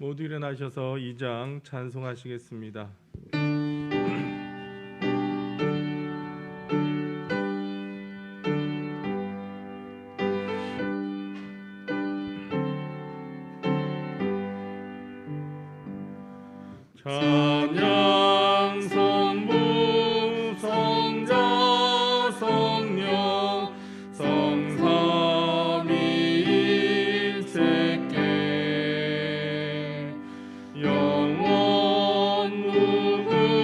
모두 일어나셔서 2장 찬송하시겠습니다. 찬양 성부 성자 성령 성삼위일체께 영원 무궁하기까지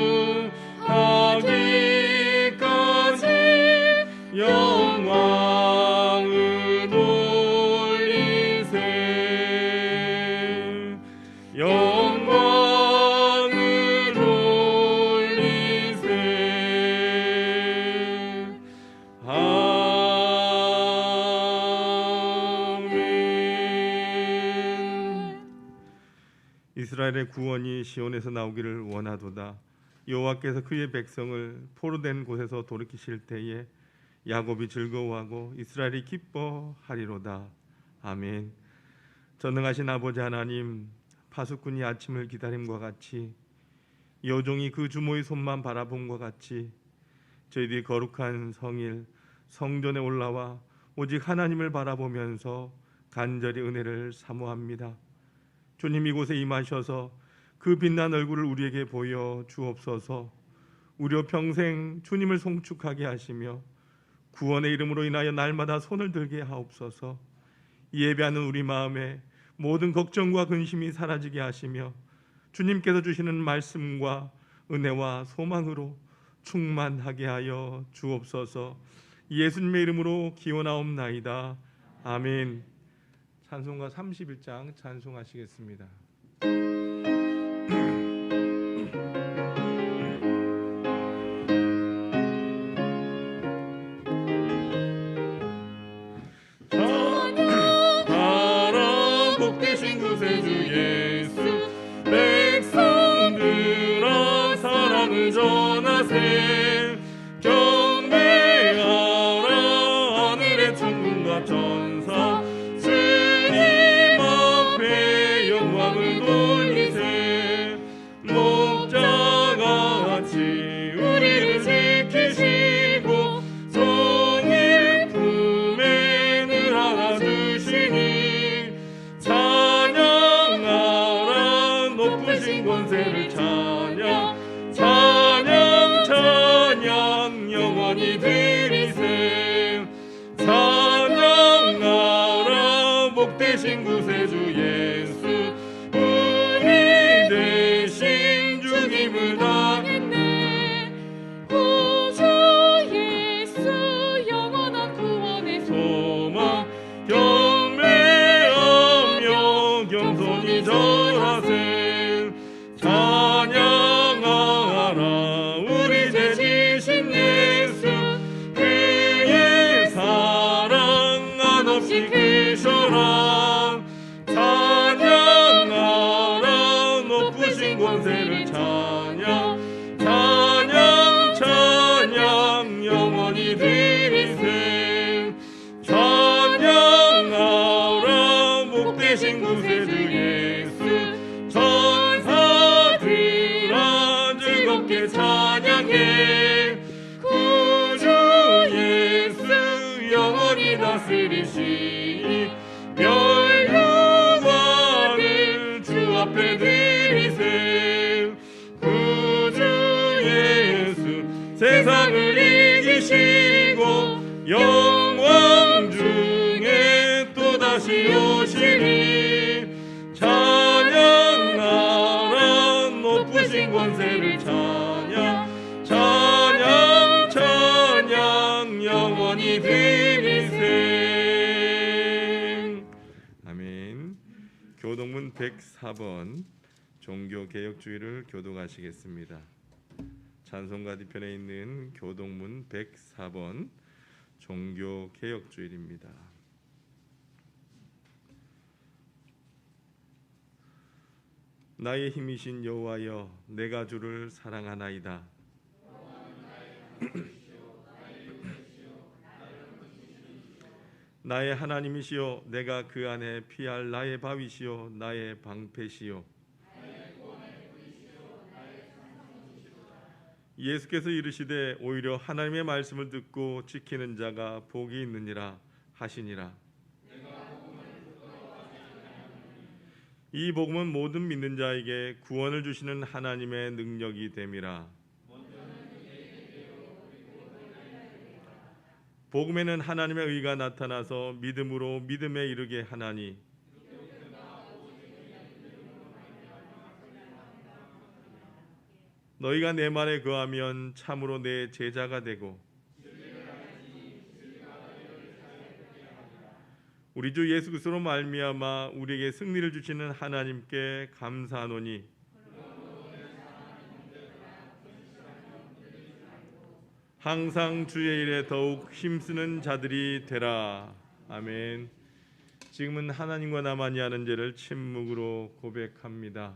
영광을 돌리세 이스라엘의 구원이 시온에서 나오기를 원하도다. 여호와께서 그의 백성을 포로된 곳에서 돌이키실 때에 야곱이 즐거워하고 이스라엘이 기뻐하리로다. 아멘. 전능하신 아버지 하나님, 파수꾼이 아침을 기다림과 같이 여종이 그 주모의 손만 바라봄과 같이 저희들이 거룩한 성일 성전에 올라와 오직 하나님을 바라보면서 간절히 은혜를 사모합니다. 주님, 이곳에 임하셔서 그 빛난 얼굴을 우리에게 보여 주옵소서. 우리 평생 주님을 송축하게 하시며 구원의 이름으로 인하여 날마다 손을 들게 하옵소서. 예배하는 우리 마음에 모든 걱정과 근심이 사라지게 하시며 주님께서 주시는 말씀과 은혜와 소망으로 충만하게 하여 주옵소서. 예수님의 이름으로 기원하옵나이다. 아멘. 찬송가 31장 찬송하시겠습니다. 찬양하라 복되신 구세주 예수, 백성들아 사랑을 전하세. 경배하라 하늘의 천군과 천사, 주님 앞에 영광을 돌리세. 목자같이 우리를 지키시고 종일 품에 늘 안아주시니 찬양하라 높으신 권세를 찬양, 찬양 찬양 영원히 드리세. 찬양하라 복되신 구세주 예수, 우리 대신 죽임을 당했네. 구주 예수 영원한 구원의 소망, 경배하며 겸손히 절하세. 찬양하라 우리 죄 지신 예수, 그의 사랑 한없이 크셔라. 찬양하라 높으신 권세를 찬양, 찬양 찬양 영원히 드리세. 찬양하라 복되신 구세주 예수, 천사들아 즐겁게 찬양해. 구주 예수 영원히 다스리시니 멸류관을 주 앞에 드리세. 구주 예수 세상을 이기시고 영광 중에 또다시 오시니 찬양하라 높으신 권세를 찬양, 찬양 찬양 영원히 드리세. 아멘. 교동문 104번 종교개혁주의를 교독하시겠습니다. 찬송가 뒤편에 있는 교동문 104번 종교개혁주의입니다. 나의 힘이신 여호와여, 내가 주를 사랑하나이다. 나의 하나님이시요 내가 그 안에 피할 나의 바위시요 나의 방패시요. 예수께서 이르시되 오히려 하나님의 말씀을 듣고 지키는 자가 복이 있느니라 하시니라. 이 복음은 모든 믿는 자에게 구원을 주시는 하나님의 능력이 됨이라. 복음에는 하나님의 의가 나타나서 믿음으로 믿음에 이르게 하나니 너희가 내 말에 거하면 참으로 내 제자가 되고 우리 주 예수 그리스도로 말미암아 우리에게 승리를 주시는 하나님께 감사하노니 항상 주의 일에 더욱 힘쓰는 자들이 되라. 아멘. 지금은 하나님과 나만이 아는 죄를 침묵으로 고백합니다.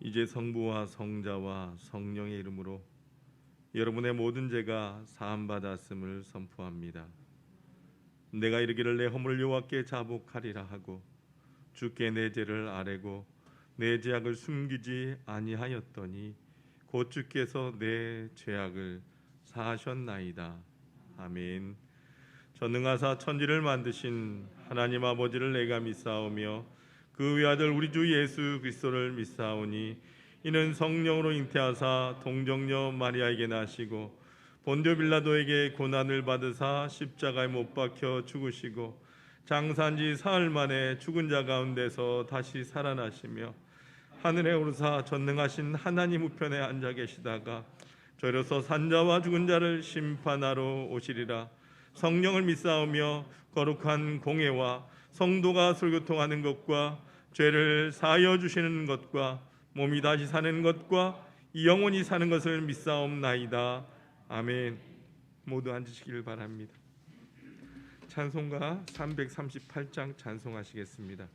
이제 성부와 성자와 성령의 이름으로 여러분의 모든 죄가 사함받았음을 선포합니다. 내가 이르기를 내 허물을 여호와께 자복하리라 하고 주께 내 죄를 아뢰고 내 죄악을 숨기지 아니하였더니 곧 주께서 내 죄악을 사하셨나이다. 아멘. 전능하사 천지를 만드신 하나님 아버지를 내가 믿사오며 그 외아들 우리 주 예수 그리스도를 믿사오니 이는 성령으로 잉태하사 동정녀 마리아에게 나시고 본디오 빌라도에게 고난을 받으사 십자가에 못 박혀 죽으시고 장사한 지 사흘 만에 죽은 자 가운데서 다시 살아나시며 하늘에 오르사 전능하신 하나님 우편에 앉아 계시다가 저리로서 산자와 죽은 자를 심판하러 오시리라. 성령을 믿사오며 거룩한 공회와 성도가 설교통하는 것과 죄를 사하여 주시는 것과 몸이 다시 사는 것과 영원히 사는 것을 믿사옵나이다. 아멘. 모두 앉으시기를 바랍니다. 찬송가 338장 찬송하시겠습니다.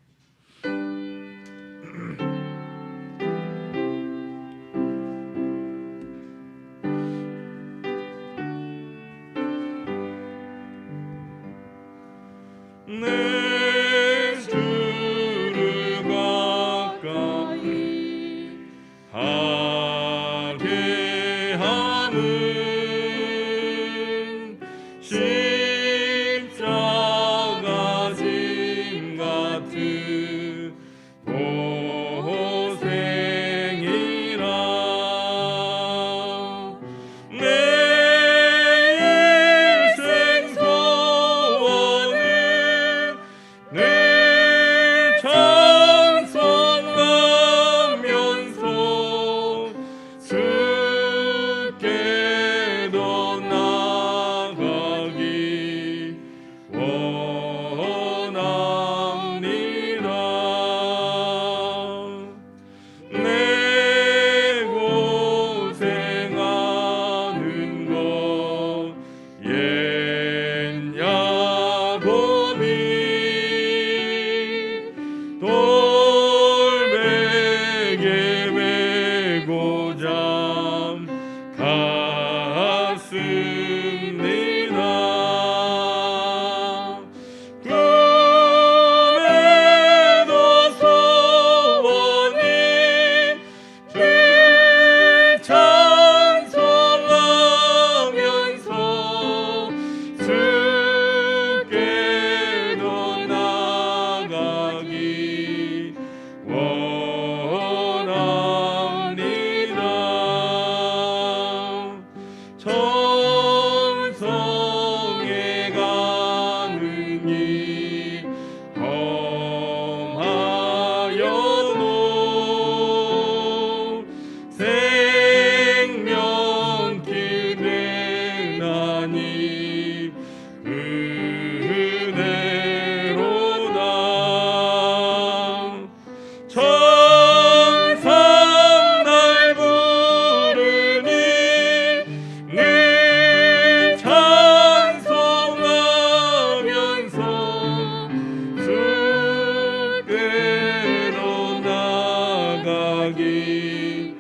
나가기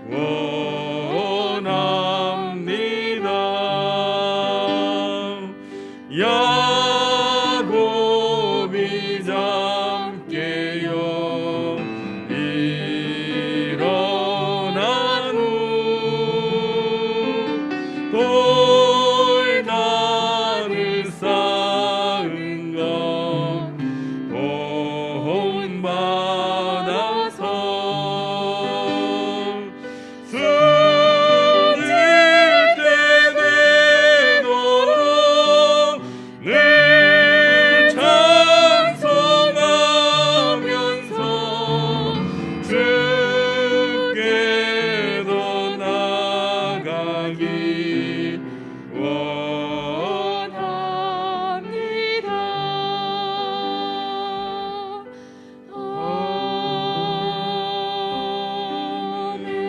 원합니다. 야곱이 잠깨어 일어난 후 돌단을 쌓은 것 본받아서 숨질 때 되도록 늘 찬송하면서 주께로 나가기 원합니다. 아멘.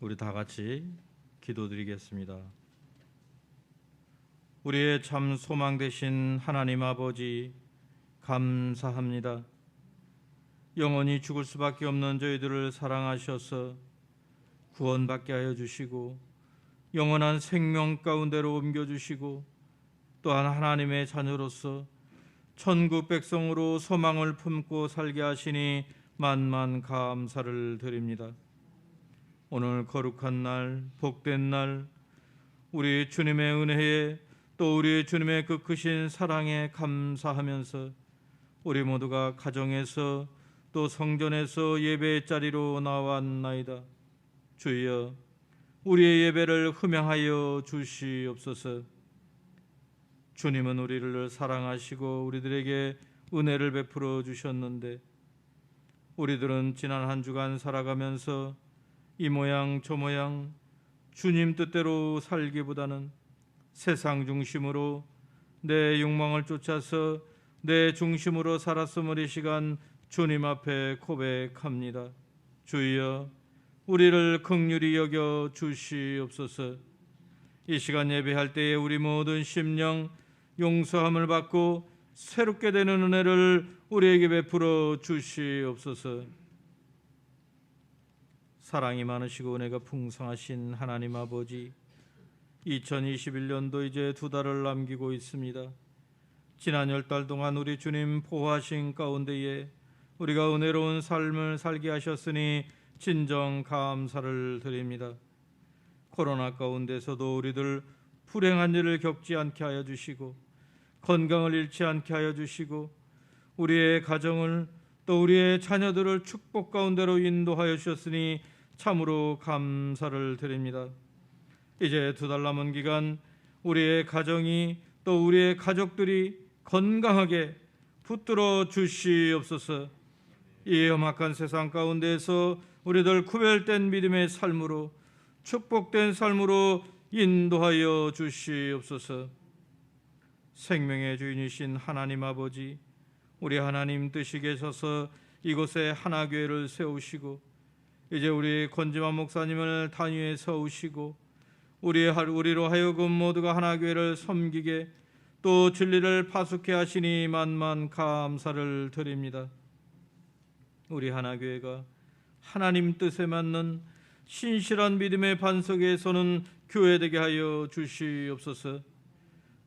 우리 다 같이 기도드리겠습니다. 우리의 참 소망 되신 하나님 아버지, 감사합니다. 영원히 죽을 수밖에 없는 저희들을 사랑하셔서 구원받게 하여 주시고 영원한 생명 가운데로 옮겨주시고 또한 하나님의 자녀로서 천국 백성으로 소망을 품고 살게 하시니 만만 감사를 드립니다. 오늘 거룩한 날, 복된 날, 우리 주님의 은혜에 또 우리 주님의 그 크신 사랑에 감사하면서 우리 모두가 가정에서 또 성전에서 예배의 자리로 나왔나이다. 주여, 우리의 예배를 흠양하여 주시옵소서. 주님은 우리를 사랑하시고 우리들에게 은혜를 베풀어 주셨는데 우리들은 지난 한 주간 살아가면서 이 모양 저 모양 주님 뜻대로 살기보다는 세상 중심으로 내 욕망을 쫓아서 내 중심으로 살았음을 이 시간 주님 앞에 고백합니다. 주여, 우리를 긍휼히 여겨 주시옵소서. 이 시간 예배할 때에 우리 모든 심령 용서함을 받고 새롭게 되는 은혜를 우리에게 베풀어 주시옵소서. 사랑이 많으시고 은혜가 풍성하신 하나님 아버지, 2021년도 이제 2달을 남기고 있습니다. 지난 10달 동안 우리 주님 보호하신 가운데에 우리가 은혜로운 삶을 살게 하셨으니 진정 감사를 드립니다. 코로나 가운데서도 우리들 불행한 일을 겪지 않게 하여 주시고 건강을 잃지 않게 하여 주시고 우리의 가정을 또 우리의 자녀들을 축복 가운데로 인도하여 주셨으니 참으로 감사를 드립니다. 이제 2달 남은 기간 우리의 가정이 또 우리의 가족들이 건강하게 붙들어 주시옵소서. 이 험악한 세상 가운데에서 우리들 구별된 믿음의 삶으로 축복된 삶으로 인도하여 주시옵소서. 생명의 주인이신 하나님 아버지, 우리 하나님 뜻이 계셔서 이곳에 하나교회를 세우시고 이제 우리 권지만 목사님을 단위에 세우시고 우리로 하여금 모두가 하나교회를 섬기게 또 진리를 파수케 하시니 만만 감사를 드립니다. 우리 하나교회가 하나님 뜻에 맞는 신실한 믿음의 반석에 서는 교회되게 하여 주시옵소서.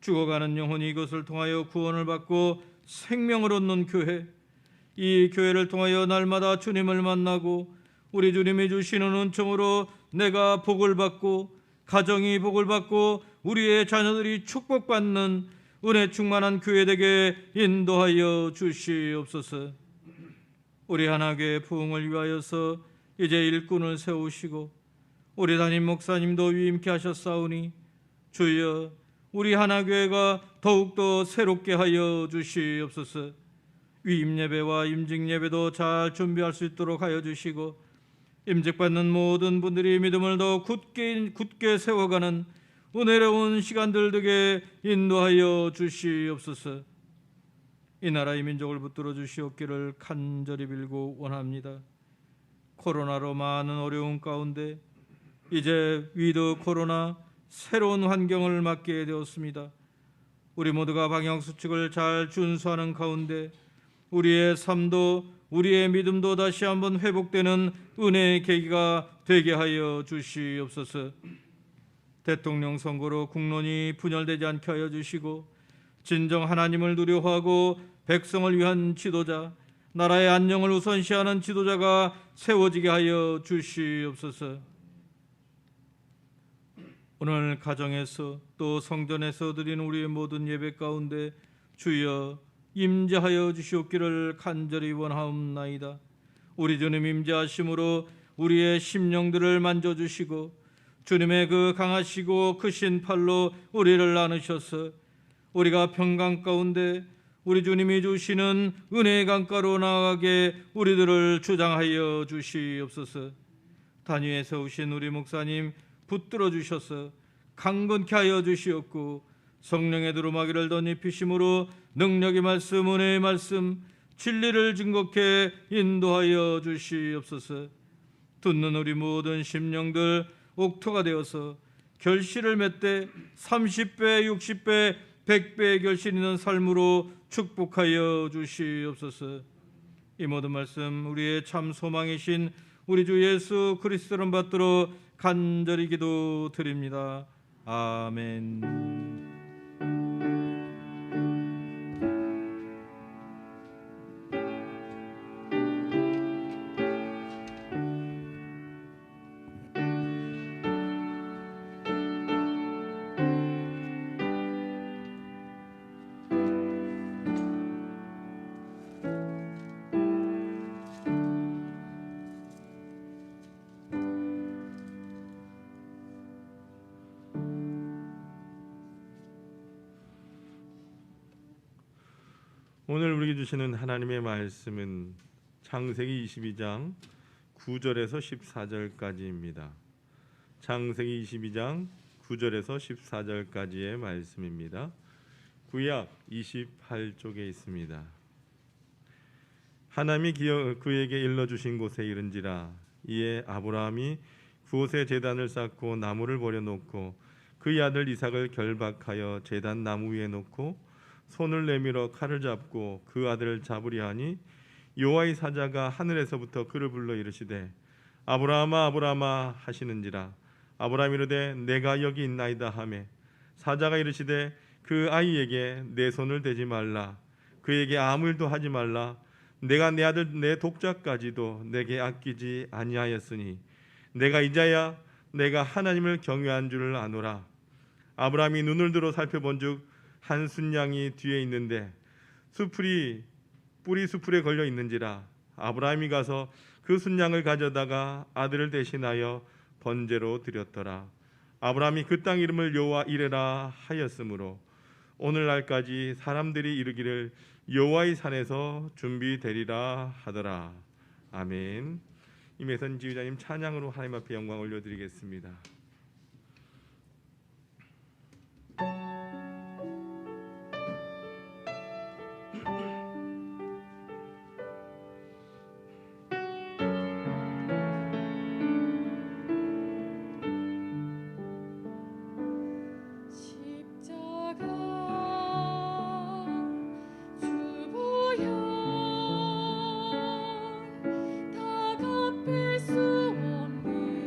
죽어가는 영혼이 이것을 통하여 구원을 받고 생명을 얻는 교회, 이 교회를 통하여 날마다 주님을 만나고 우리 주님이 주시는 은총으로 내가 복을 받고 가정이 복을 받고 우리의 자녀들이 축복받는 은혜 충만한 교회 되게 인도하여 주시옵소서. 우리 하나교회 부흥을 위하여서 이제 일꾼을 세우시고 우리 담임 목사님도 위임케 하셨사오니 주여, 우리 하나교회가 더욱더 새롭게 하여 주시옵소서. 위임 예배와 임직 예배도 잘 준비할 수 있도록 하여 주시고 임직받는 모든 분들이 믿음을 더 굳게 세워가는 은혜로운 시간들 되게 인도하여 주시옵소서. 이 나라의 민족을 붙들어 주시옵기를 간절히 빌고 원합니다. 코로나로 많은 어려움 가운데 이제 위드 코로나 새로운 환경을 맞게 되었습니다. 우리 모두가 방역수칙을 잘 준수하는 가운데 우리의 삶도 우리의 믿음도 다시 한번 회복되는 은혜의 계기가 되게 하여 주시옵소서. 대통령 선거로 국론이 분열되지 않게 하여 주시고 진정 하나님을 두려워하고 백성을 위한 지도자, 나라의 안녕을 우선시하는 지도자가 세워지게 하여 주시옵소서. 오늘 가정에서 또 성전에서 드린 우리의 모든 예배 가운데 주여 임재하여 주시옵기를 간절히 원하옵나이다. 우리 주님 임재하심으로 우리의 심령들을 만져주시고 주님의 그 강하시고 크신 팔로 우리를 나누셔서 우리가 평강 가운데 우리 주님이 주시는 은혜의 강가로 나아가게 우리들을 주장하여 주시옵소서. 단위에 세우신 우리 목사님 붙들어 주셔서 강건케 하여 주시옵고 성령의 두루마기를 덧입히심으로 능력의 말씀, 은혜의 말씀, 진리를 증거케 인도하여 주시옵소서. 듣는 우리 모든 심령들 옥토가 되어서 결실을 맺되 30배, 60배, 100배의 결실 있는 삶으로 축복하여 주시옵소서. 이 모든 말씀 우리의 참 소망이신 우리 주 예수 그리스도를 받들어 간절히 기도드립니다. 아멘. 오늘 우리에게 주시는 하나님의 말씀은 창세기 22장 9절에서 14절까지입니다. 창세기 22장 9절에서 14절까지의 말씀입니다. 구약 28쪽에 있습니다. 하나님이 그에게 일러주신 곳에 이른지라. 이에 아브라함이 그곳에 제단을 쌓고 나무를 버려놓고 그의 아들 이삭을 결박하여 제단 나무 위에 놓고 손을 내밀어 칼을 잡고 그 아들을 잡으려 하니 여호와의 사자가 하늘에서부터 그를 불러 이르시되 아브라함아 아브라함아 하시는지라. 아브라함이 이르되 내가 여기 있나이다 하매 사자가 이르시되 그 아이에게 내 손을 대지 말라. 그에게 아무 일도 하지 말라. 내가 내 아들 내 독자까지도 내게 아끼지 아니하였으니 내가 이제야 내가 하나님을 경외한 줄을 아노라. 아브라함이 눈을 들어 살펴본즉 한 순양이 뒤에 있는데 뿌리 수풀에 걸려 있는지라. 아브라함이 가서 그 순양을 가져다가 아들을 대신하여 번제로 드렸더라. 아브라함이 그 땅 이름을 여호와 이레라 하였으므로 오늘날까지 사람들이 이르기를 여호와의 산에서 준비되리라 하더라. 아멘. 임혜선 지휘자님 찬양으로 하나님 앞에 영광 올려드리겠습니다. 다 갚을 수 없는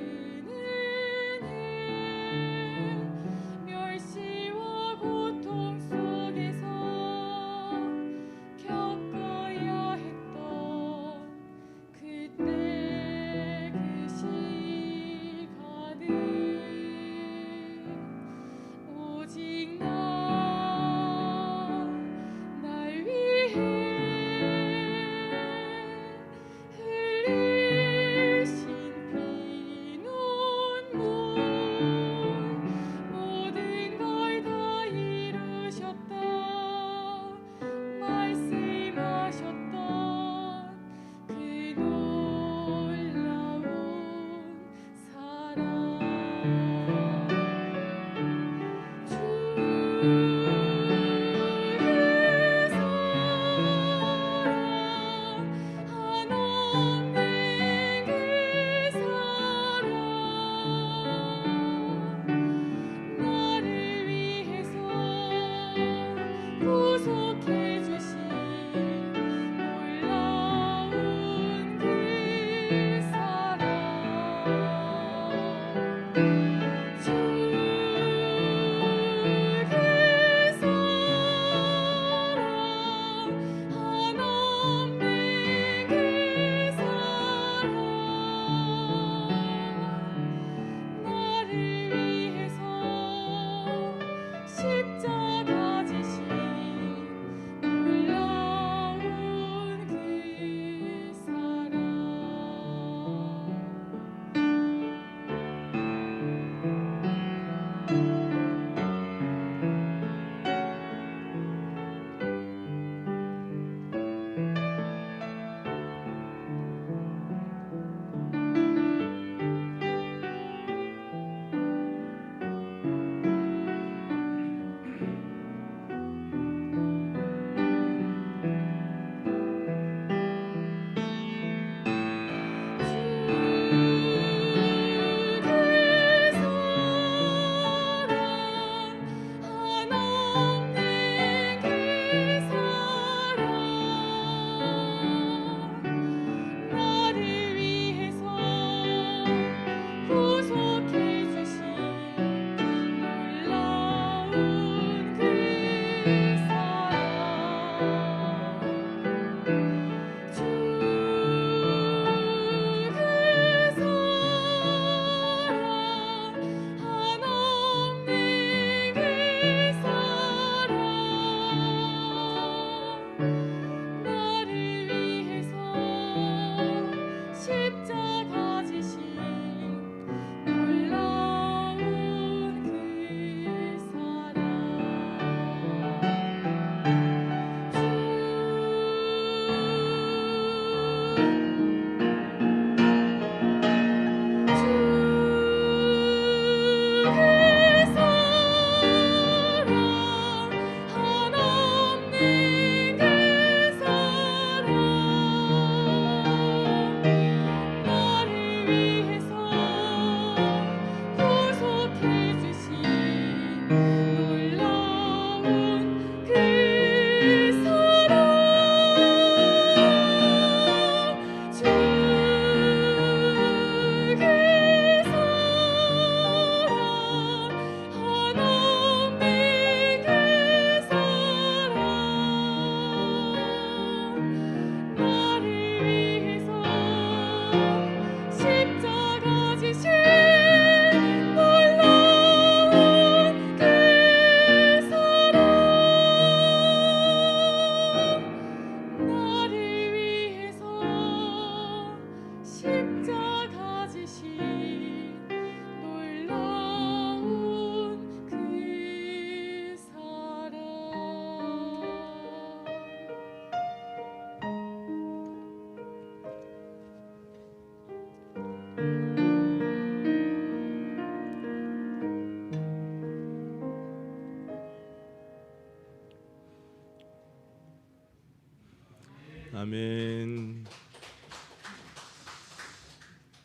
아멘.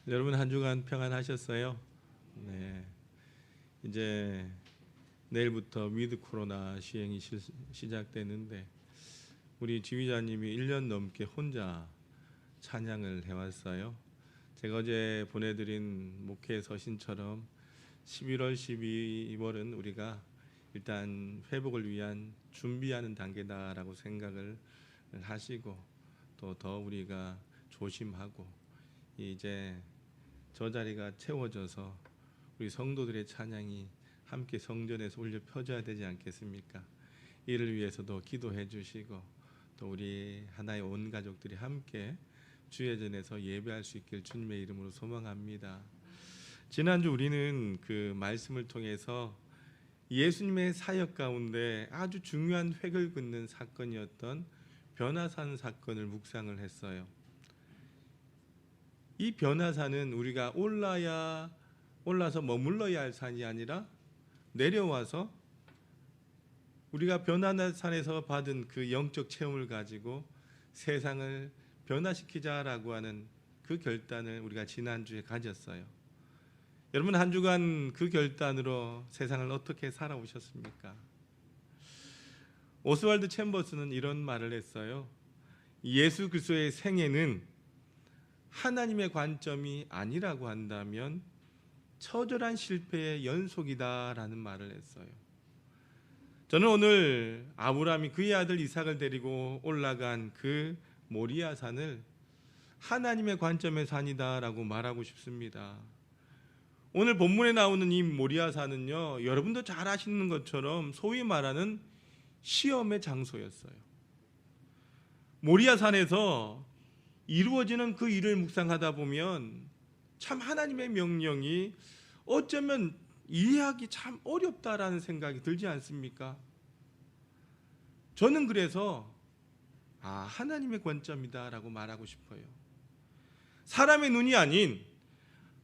여러분 한 주간 평안하셨어요? 네. 이제 내일부터 위드 코로나 시행이 시작되는데 우리 지휘자님이 1년 넘게 혼자 찬양을 해왔어요. 제가 어제 보내드린 목회 서신처럼 11월, 12월은 우리가 일단 회복을 위한 준비하는 단계다라고 생각을 하시고 또 더 우리가 조심하고 이제 저 자리가 채워져서 우리 성도들의 찬양이 함께 성전에서 울려 펴져야 되지 않겠습니까? 이를 위해서도 기도해 주시고 또 우리 하나의 온 가족들이 함께 주의 전에서 예배할 수 있길 주님의 이름으로 소망합니다. 지난주 우리는 그 말씀을 통해서 예수님의 사역 가운데 아주 중요한 획을 긋는 사건이었던 변화산 사건을 묵상을 했어요. 이 변화산은 우리가 올라서 머물러야 할 산이 아니라 내려와서 우리가 변화산에서 받은 그 영적 체험을 가지고 세상을 변화시키자라고 하는 그 결단을 우리가 지난주에 가졌어요. 여러분 한 주간 그 결단으로 세상을 어떻게 살아오셨습니까? 오스왈드 챔버스는 이런 말을 했어요. 예수 그리스도의 생애는 하나님의 관점이 아니라고 한다면 처절한 실패의 연속이다라는 말을 했어요. 저는 오늘 아브라함이 그의 아들 이삭을 데리고 올라간 그 모리아 산을 하나님의 관점의 산이다라고 말하고 싶습니다. 오늘 본문에 나오는 이 모리아 산은요, 여러분도 잘 아시는 것처럼 소위 말하는 시험의 장소였어요. 모리아 산에서 이루어지는 그 일을 묵상하다 보면 참 하나님의 명령이 어쩌면 이해하기 참 어렵다라는 생각이 들지 않습니까? 저는 그래서 하나님의 관점이다라고 말하고 싶어요. 사람의 눈이 아닌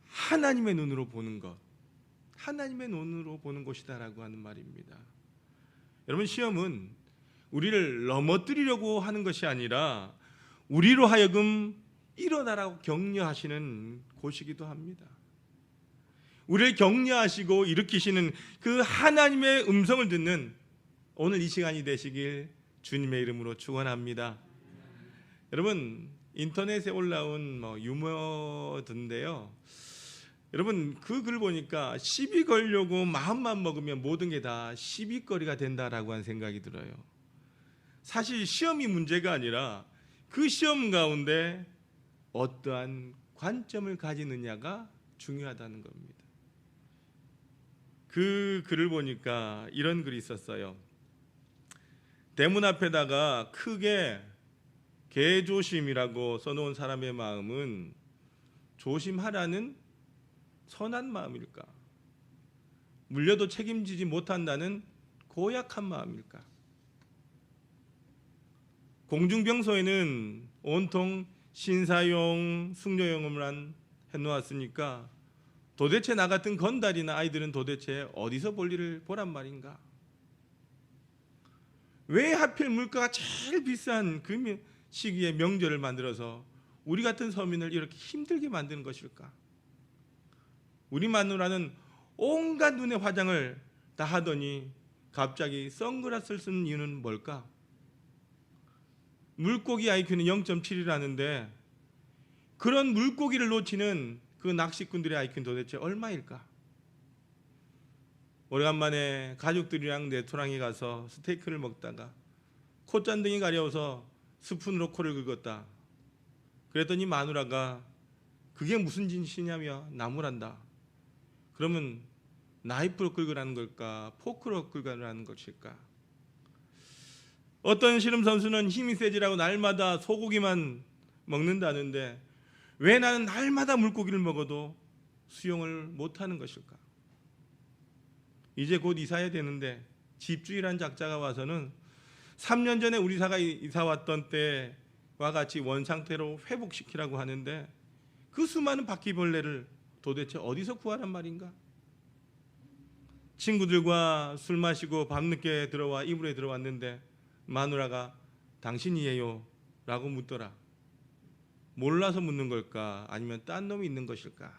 하나님의 눈으로 보는 것, 하나님의 눈으로 보는 것이다라고 하는 말입니다. 여러분 시험은 우리를 넘어뜨리려고 하는 것이 아니라 우리로 하여금 일어나라고 격려하시는 곳이기도 합니다. 우리를 격려하시고 일으키시는 그 하나님의 음성을 듣는 오늘 이 시간이 되시길 주님의 이름으로 축원합니다. 여러분 인터넷에 올라온 유머든데요. 여러분 그 글 보니까 시비 걸려고 마음만 먹으면 모든 게 다 시비거리가 된다라고 하는 생각이 들어요. 사실 시험이 문제가 아니라 그 시험 가운데 어떠한 관점을 가지느냐가 중요하다는 겁니다. 그 글을 보니까 이런 글이 있었어요. 대문 앞에다가 크게 개조심이라고 써놓은 사람의 마음은 조심하라는 선한 마음일까? 물려도 책임지지 못한다는 고약한 마음일까? 공중병소에는 온통 신사용, 숙녀용으로만 해놓았으니까 도대체 나 같은 건달이나 아이들은 도대체 어디서 볼일을 보란 말인가? 왜 하필 물가가 제일 비싼 그 시기에 명절을 만들어서 우리 같은 서민을 이렇게 힘들게 만드는 것일까? 우리 마누라는 온갖 눈의 화장을 다 하더니 갑자기 선글라스를 쓰는 이유는 뭘까? 물고기 IQ는 0.7이라는데 그런 물고기를 놓치는 그 낚시꾼들의 IQ는 도대체 얼마일까? 오래간만에 가족들이랑 레스토랑에 가서 스테이크를 먹다가 콧잔등이 가려워서 스푼으로 코를 긁었다. 그랬더니 마누라가 그게 무슨 짓이냐며 나무란다. 그러면 나이프로 긁으라는 걸까? 포크로 긁으라는 것일까? 어떤 씨름 선수는 힘이 세지라고 날마다 소고기만 먹는다는데 왜 나는 날마다 물고기를 먹어도 수영을 못하는 것일까? 이제 곧 이사해야 되는데 집주일한 작자가 와서는 3년 전에 우리 사가 이사 왔던 때와 같이 원상태로 회복시키라고 하는데 그 수많은 바퀴벌레를 도대체 어디서 구하란 말인가? 친구들과 술 마시고 밤늦게 들어와 이불에 들어왔는데 마누라가 당신이에요? 라고 묻더라. 몰라서 묻는 걸까? 아니면 딴 놈이 있는 것일까?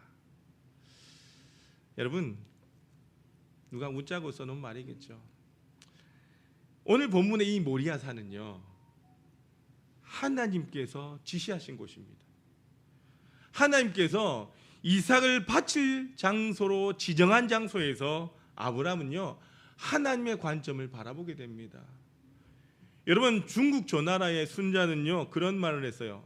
여러분, 누가 웃자고 써놓은 말이겠죠. 오늘 본문의 이 모리아산은요, 하나님께서 지시하신 곳입니다. 하나님께서 이삭을 바칠 장소로 지정한 장소에서 아브라함은요, 하나님의 관점을 바라보게 됩니다. 여러분, 중국 조나라의 순자는요, 그런 말을 했어요.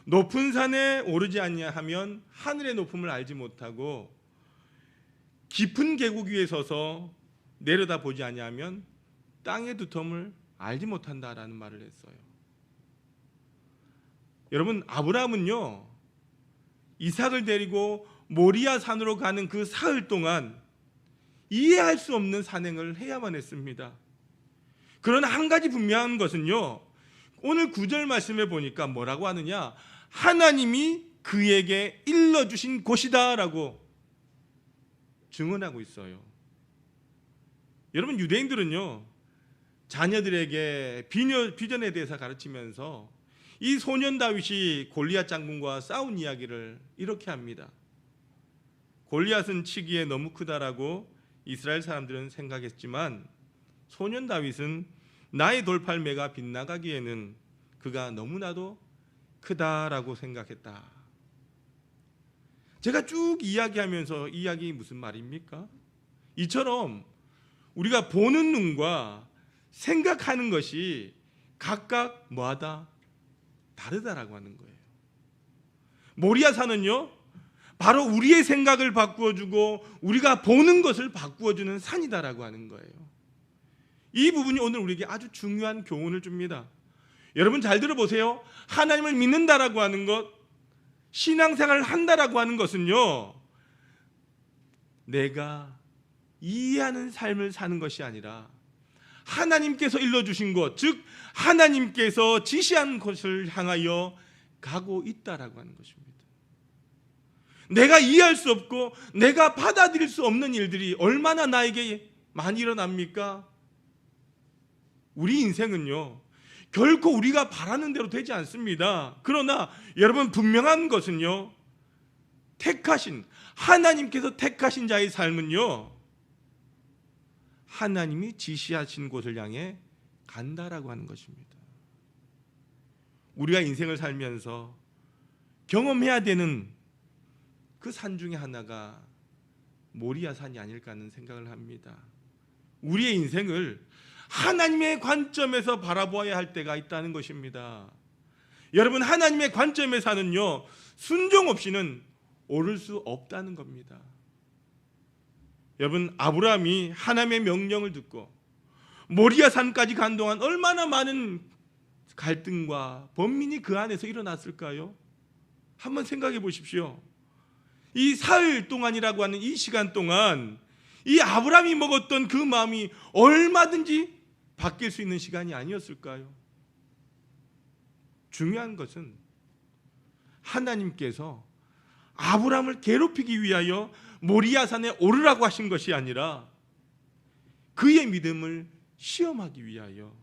높은 산에 오르지 아니하면 하늘의 높음을 알지 못하고 깊은 계곡 위에 서서 내려다보지 아니하면 땅의 두텀을 알지 못한다라는 말을 했어요. 여러분, 아브라함은요, 이삭을 데리고 모리아 산으로 가는 그 사흘 동안 이해할 수 없는 산행을 해야만 했습니다. 그러나 한 가지 분명한 것은요, 오늘 9절 말씀에 보니까 뭐라고 하느냐, 하나님이 그에게 일러주신 곳이다 라고 증언하고 있어요. 여러분, 유대인들은요, 자녀들에게 비전에 대해서 가르치면서 이 소년 다윗이 골리앗 장군과 싸운 이야기를 이렇게 합니다. 골리앗은 치기에 너무 크다라고 이스라엘 사람들은 생각했지만 소년 다윗은 나의 돌팔매가 빗나가기에는 그가 너무나도 크다라고 생각했다. 제가 쭉 이야기하면서 이 이야기 무슨 말입니까? 이처럼 우리가 보는 눈과 생각하는 것이 각각 뭐하다? 다르다라고 하는 거예요. 모리아산은요, 바로 우리의 생각을 바꾸어주고 우리가 보는 것을 바꾸어주는 산이다라고 하는 거예요. 이 부분이 오늘 우리에게 아주 중요한 교훈을 줍니다. 여러분 잘 들어보세요. 하나님을 믿는다라고 하는 것, 신앙생활을 한다라고 하는 것은요, 내가 이해하는 삶을 사는 것이 아니라 하나님께서 일러주신 것, 즉 하나님께서 지시한 것을 향하여 가고 있다라고 하는 것입니다. 내가 이해할 수 없고 내가 받아들일 수 없는 일들이 얼마나 나에게 많이 일어납니까? 우리 인생은요, 결코 우리가 바라는 대로 되지 않습니다. 그러나 여러분, 분명한 것은요, 택하신, 하나님께서 택하신 자의 삶은요, 하나님이 지시하신 곳을 향해 간다라고 하는 것입니다. 우리가 인생을 살면서 경험해야 되는 그 산 중에 하나가 모리아산이 아닐까 하는 생각을 합니다. 우리의 인생을 하나님의 관점에서 바라보아야 할 때가 있다는 것입니다. 여러분, 하나님의 관점에서는요, 순종 없이는 오를 수 없다는 겁니다. 여러분, 아브라함이 하나님의 명령을 듣고 모리아산까지 간 동안 얼마나 많은 갈등과 번민이 그 안에서 일어났을까요? 한번 생각해 보십시오. 이 사흘 동안이라고 하는 이 시간 동안 이 아브라함이 먹었던 그 마음이 얼마든지 바뀔 수 있는 시간이 아니었을까요? 중요한 것은 하나님께서 아브라함을 괴롭히기 위하여 모리아산에 오르라고 하신 것이 아니라 그의 믿음을 시험하기 위하여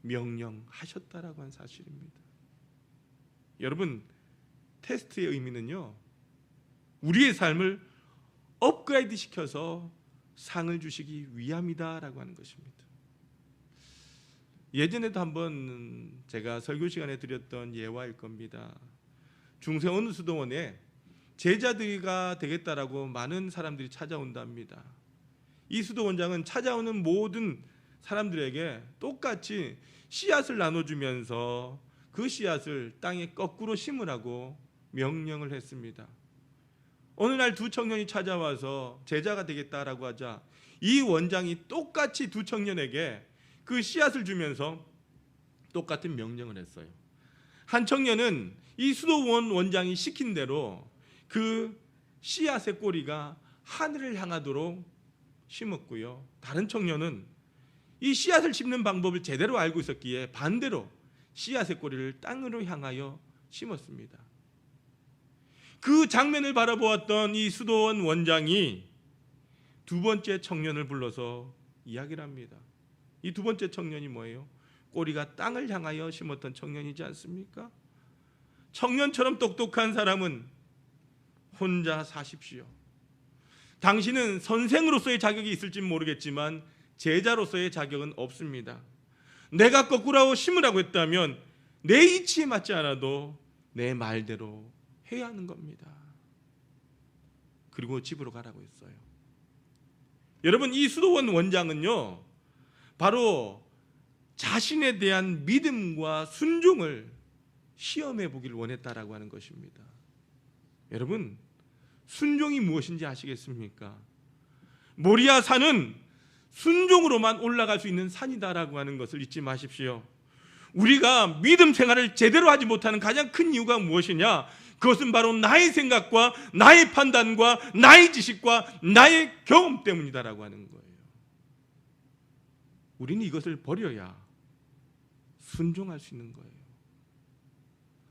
명령하셨다라고 한 사실입니다. 여러분, 테스트의 의미는요, 우리의 삶을 업그레이드 시켜서 상을 주시기 위함이다라고 하는 것입니다. 예전에도 한번 제가 설교 시간에 드렸던 예화일 겁니다. 중세 어느 수도원에 제자들이가 되겠다라고 많은 사람들이 찾아온답니다. 이 수도원장은 찾아오는 모든 사람들에게 똑같이 씨앗을 나눠주면서 그 씨앗을 땅에 거꾸로 심으라고 명령을 했습니다. 어느 날 두 청년이 찾아와서 제자가 되겠다라고 하자 이 원장이 똑같이 두 청년에게 그 씨앗을 주면서 똑같은 명령을 했어요. 한 청년은 이 수도원 원장이 시킨 대로 그 씨앗의 꼬리가 하늘을 향하도록 심었고요, 다른 청년은 이 씨앗을 심는 방법을 제대로 알고 있었기에 반대로 씨앗의 꼬리를 땅으로 향하여 심었습니다. 그 장면을 바라보았던 이 수도원 원장이 두 번째 청년을 불러서 이야기를 합니다. 이 두 번째 청년이 뭐예요? 꼬리가 땅을 향하여 심었던 청년이지 않습니까? 청년처럼 똑똑한 사람은 혼자 사십시오. 당신은 선생으로서의 자격이 있을지 모르겠지만 제자로서의 자격은 없습니다. 내가 거꾸로 심으라고 했다면 내 이치에 맞지 않아도 내 말대로 해야 하는 겁니다. 그리고 집으로 가라고 했어요. 여러분, 이 수도원 원장은요, 바로 자신에 대한 믿음과 순종을 시험해 보길 원했다라고 하는 것입니다. 여러분, 순종이 무엇인지 아시겠습니까? 모리아 산은 순종으로만 올라갈 수 있는 산이다라고 하는 것을 잊지 마십시오. 우리가 믿음 생활을 제대로 하지 못하는 가장 큰 이유가 무엇이냐? 그것은 바로 나의 생각과 나의 판단과 나의 지식과 나의 경험 때문이다라고 하는 거예요. 우리는 이것을 버려야 순종할 수 있는 거예요.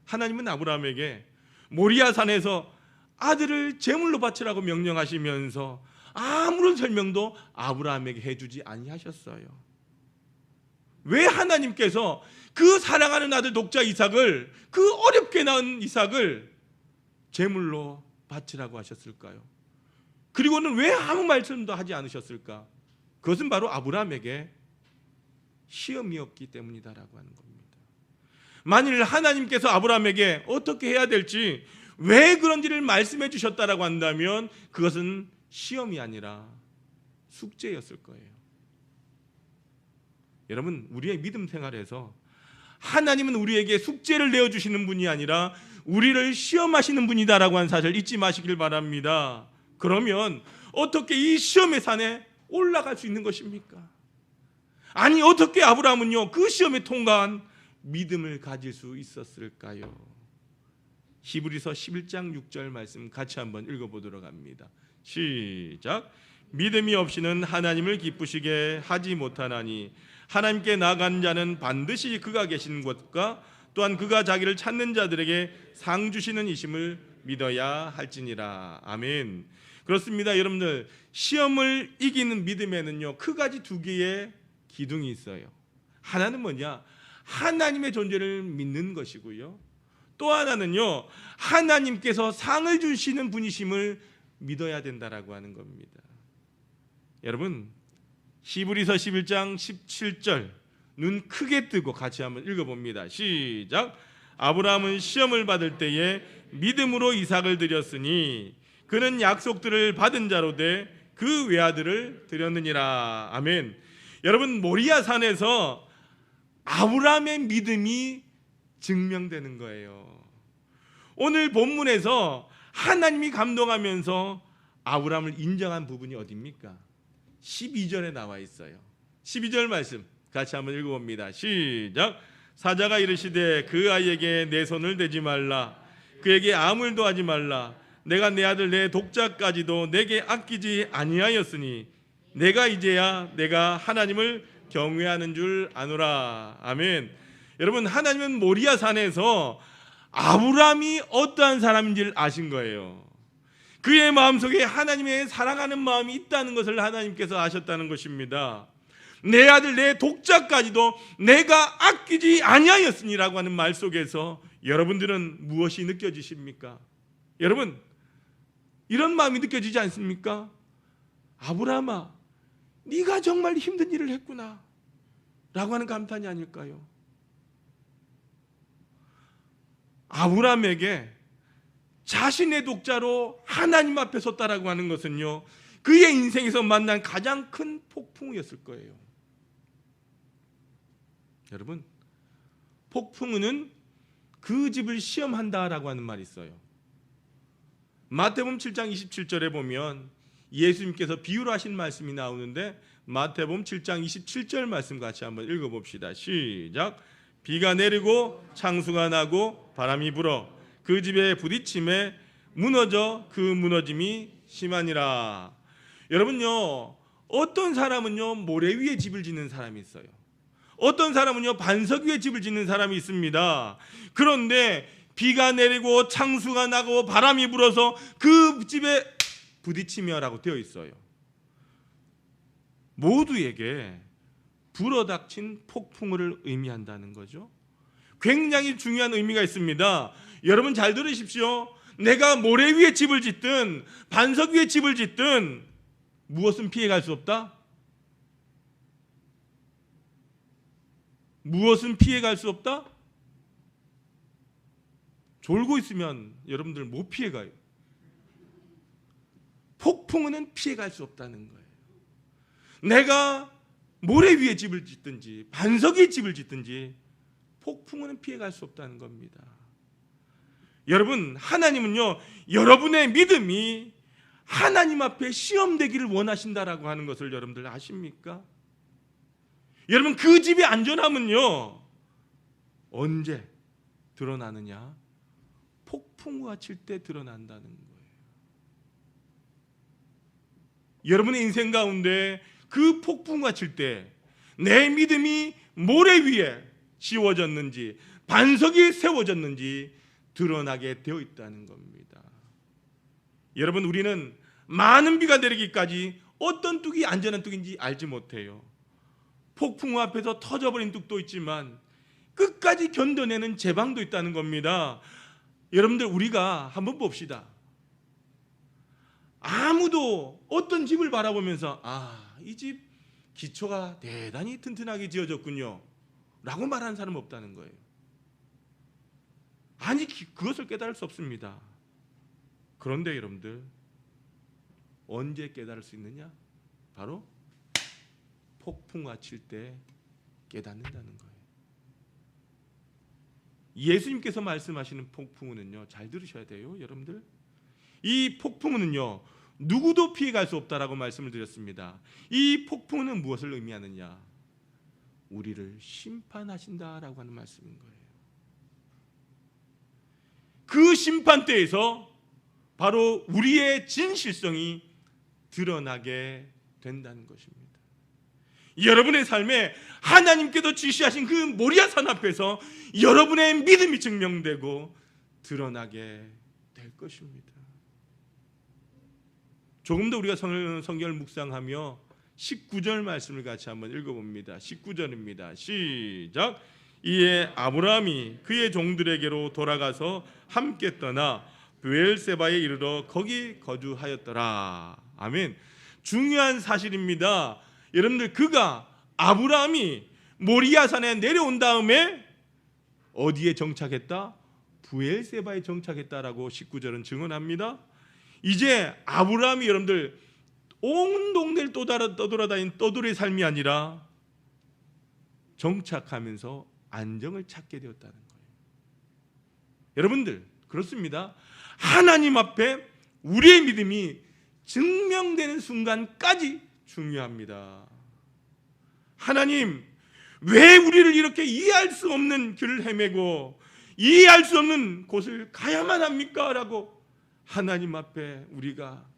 하나님은 아브라함에게 모리아 산에서 아들을 제물로 바치라고 명령하시면서 아무런 설명도 아브라함에게 해주지 아니하셨어요. 왜 하나님께서 그 사랑하는 아들 독자 이삭을, 그 어렵게 낳은 이삭을 제물로 바치라고 하셨을까요? 그리고는 왜 아무 말씀도 하지 않으셨을까? 그것은 바로 아브라함에게 시험이었기 때문이다라고 하는 겁니다. 만일 하나님께서 아브라함에게 어떻게 해야 될지, 왜 그런지를 말씀해 주셨다라고 한다면 그것은 시험이 아니라 숙제였을 거예요. 여러분, 우리의 믿음 생활에서 하나님은 우리에게 숙제를 내어주시는 분이 아니라 우리를 시험하시는 분이다라고 하는 사실을 잊지 마시길 바랍니다. 그러면 어떻게 이 시험의 산에 올라갈 수 있는 것입니까? 아니, 어떻게 아브라함은요 그 시험에 통과한 믿음을 가질 수 있었을까요? 히브리서 11장 6절 말씀 같이 한번 읽어보도록 합니다. 시작. 믿음이 없이는 하나님을 기쁘시게 하지 못하나니 하나님께 나아간 자는 반드시 그가 계신 곳과 또한 그가 자기를 찾는 자들에게 상 주시는 이심을 믿어야 할지니라. 아멘. 그렇습니다. 여러분들, 시험을 이기는 믿음에는요 크가지 두 개의 기둥이 있어요. 하나는 뭐냐? 하나님의 존재를 믿는 것이고요, 또 하나는요 하나님께서 상을 주시는 분이심을 믿어야 된다라고 하는 겁니다. 여러분, 히브리서 11장 17절 눈 크게 뜨고 같이 한번 읽어봅니다. 시작. 아브라함은 시험을 받을 때에 믿음으로 이삭을 드렸으니 그는 약속들을 받은 자로 돼 그 외아들을 드렸느니라. 아멘. 여러분, 모리아 산에서 아브라함의 믿음이 증명되는 거예요. 오늘 본문에서 하나님이 감동하면서 아브라함을 인정한 부분이 어디입니까? 12절에 나와 있어요. 12절 말씀 같이 한번 읽어봅니다. 시작. 사자가 이르시되 그 아이에게 내 손을 대지 말라, 그에게 아무 일도 하지 말라. 내가 내 아들 내 독자까지도 내게 아끼지 아니하였으니 내가 이제야 내가 하나님을 경외하는 줄 아노라. 아멘. 여러분, 하나님은 모리아 산에서 아브라함이 어떠한 사람인지를 아신 거예요. 그의 마음속에 하나님의 사랑하는 마음이 있다는 것을 하나님께서 아셨다는 것입니다. 내 아들 내 독자까지도 내가 아끼지 아니하였으니라고 하는 말 속에서 여러분들은 무엇이 느껴지십니까? 여러분, 이런 마음이 느껴지지 않습니까? 아브라함아, 네가 정말 힘든 일을 했구나 라고 하는 감탄이 아닐까요? 아브라함에게 자신의 독자로 하나님 앞에 섰다라고 하는 것은요 그의 인생에서 만난 가장 큰 폭풍이었을 거예요. 여러분, 폭풍우는 그 집을 시험한다라고 하는 말이 있어요. 마태복음 7장 27절에 보면 예수님께서 비유로 하신 말씀이 나오는데 마태복음 7장 27절 말씀 같이 한번 읽어봅시다. 시작. 비가 내리고 창수가 나고 바람이 불어 그 집에 부딪힘에 무너져 그 무너짐이 심하니라. 여러분요, 어떤 사람은요 모래 위에 집을 짓는 사람이 있어요. 어떤 사람은요 반석 위에 집을 짓는 사람이 있습니다. 그런데 비가 내리고 창수가 나고 바람이 불어서 그 집에 부딪히며라고 되어 있어요. 모두에게 불어닥친 폭풍을 의미한다는 거죠. 굉장히 중요한 의미가 있습니다. 여러분 잘 들으십시오. 내가 모래 위에 집을 짓든 반석 위에 집을 짓든 무엇은 피해갈 수 없다? 무엇은 피해갈 수 없다? 졸고 있으면 여러분들 못 피해가요. 폭풍은 피해갈 수 없다는 거예요. 내가 모래 위에 집을 짓든지 반석 위에 집을 짓든지 폭풍은 피해갈 수 없다는 겁니다. 여러분, 하나님은요, 여러분의 믿음이 하나님 앞에 시험되기를 원하신다라고 하는 것을 여러분들 아십니까? 여러분, 그 집의 안전함은요, 언제 드러나느냐? 폭풍우가 칠 때 드러난다는 거예요. 여러분의 인생 가운데 그 폭풍우가 칠 때 내 믿음이 모래 위에 씌워졌는지 반석이 세워졌는지 드러나게 되어 있다는 겁니다. 여러분, 우리는 많은 비가 내리기까지 어떤 뚝이 안전한 뚝인지 알지 못해요. 폭풍우 앞에서 터져버린 뚝도 있지만 끝까지 견뎌내는 제방도 있다는 겁니다. 여러분들, 우리가 한번 봅시다. 아무도 어떤 집을 바라보면서 이 집 기초가 대단히 튼튼하게 지어졌군요 라고 말하는 사람은 없다는 거예요. 아니, 그것을 깨달을 수 없습니다. 그런데 여러분들, 언제 깨달을 수 있느냐? 바로 폭풍우가 칠 때 깨닫는다는 거예요. 예수님께서 말씀하시는 폭풍우는요, 잘 들으셔야 돼요, 여러분들. 이 폭풍우는요, 누구도 피해갈 수 없다라고 말씀을 드렸습니다. 이 폭풍우는 무엇을 의미하느냐? 우리를 심판하신다라고 하는 말씀인 거예요. 그 심판대에서 바로 우리의 진실성이 드러나게 된다는 것입니다. 여러분의 삶에 하나님께서 지시하신 그 모리아산 앞에서 여러분의 믿음이 증명되고 드러나게 될 것입니다. 조금 더 우리가 성경을 묵상하며 19절 말씀을 같이 한번 읽어봅니다. 19절입니다. 시작. 이에 아브라함이 그의 종들에게로 돌아가서 함께 떠나 브엘세바에 이르러 거기 거주하였더라. 아멘. 중요한 사실입니다. 여러분들, 아브라함이 모리아산에 내려온 다음에 어디에 정착했다? 브엘세바에 정착했다라고 19절은 증언합니다. 이제 아브라함이 여러분들 온 동네를 떠돌아다닌 떠돌이의 삶이 아니라 정착하면서 안정을 찾게 되었다는 거예요. 여러분들, 그렇습니다. 하나님 앞에 우리의 믿음이 증명되는 순간까지 중요합니다. 하나님, 왜 우리를 이렇게 이해할 수 없는 길을 헤매고 이해할 수 없는 곳을 가야만 합니까? 라고 하나님 앞에 우리가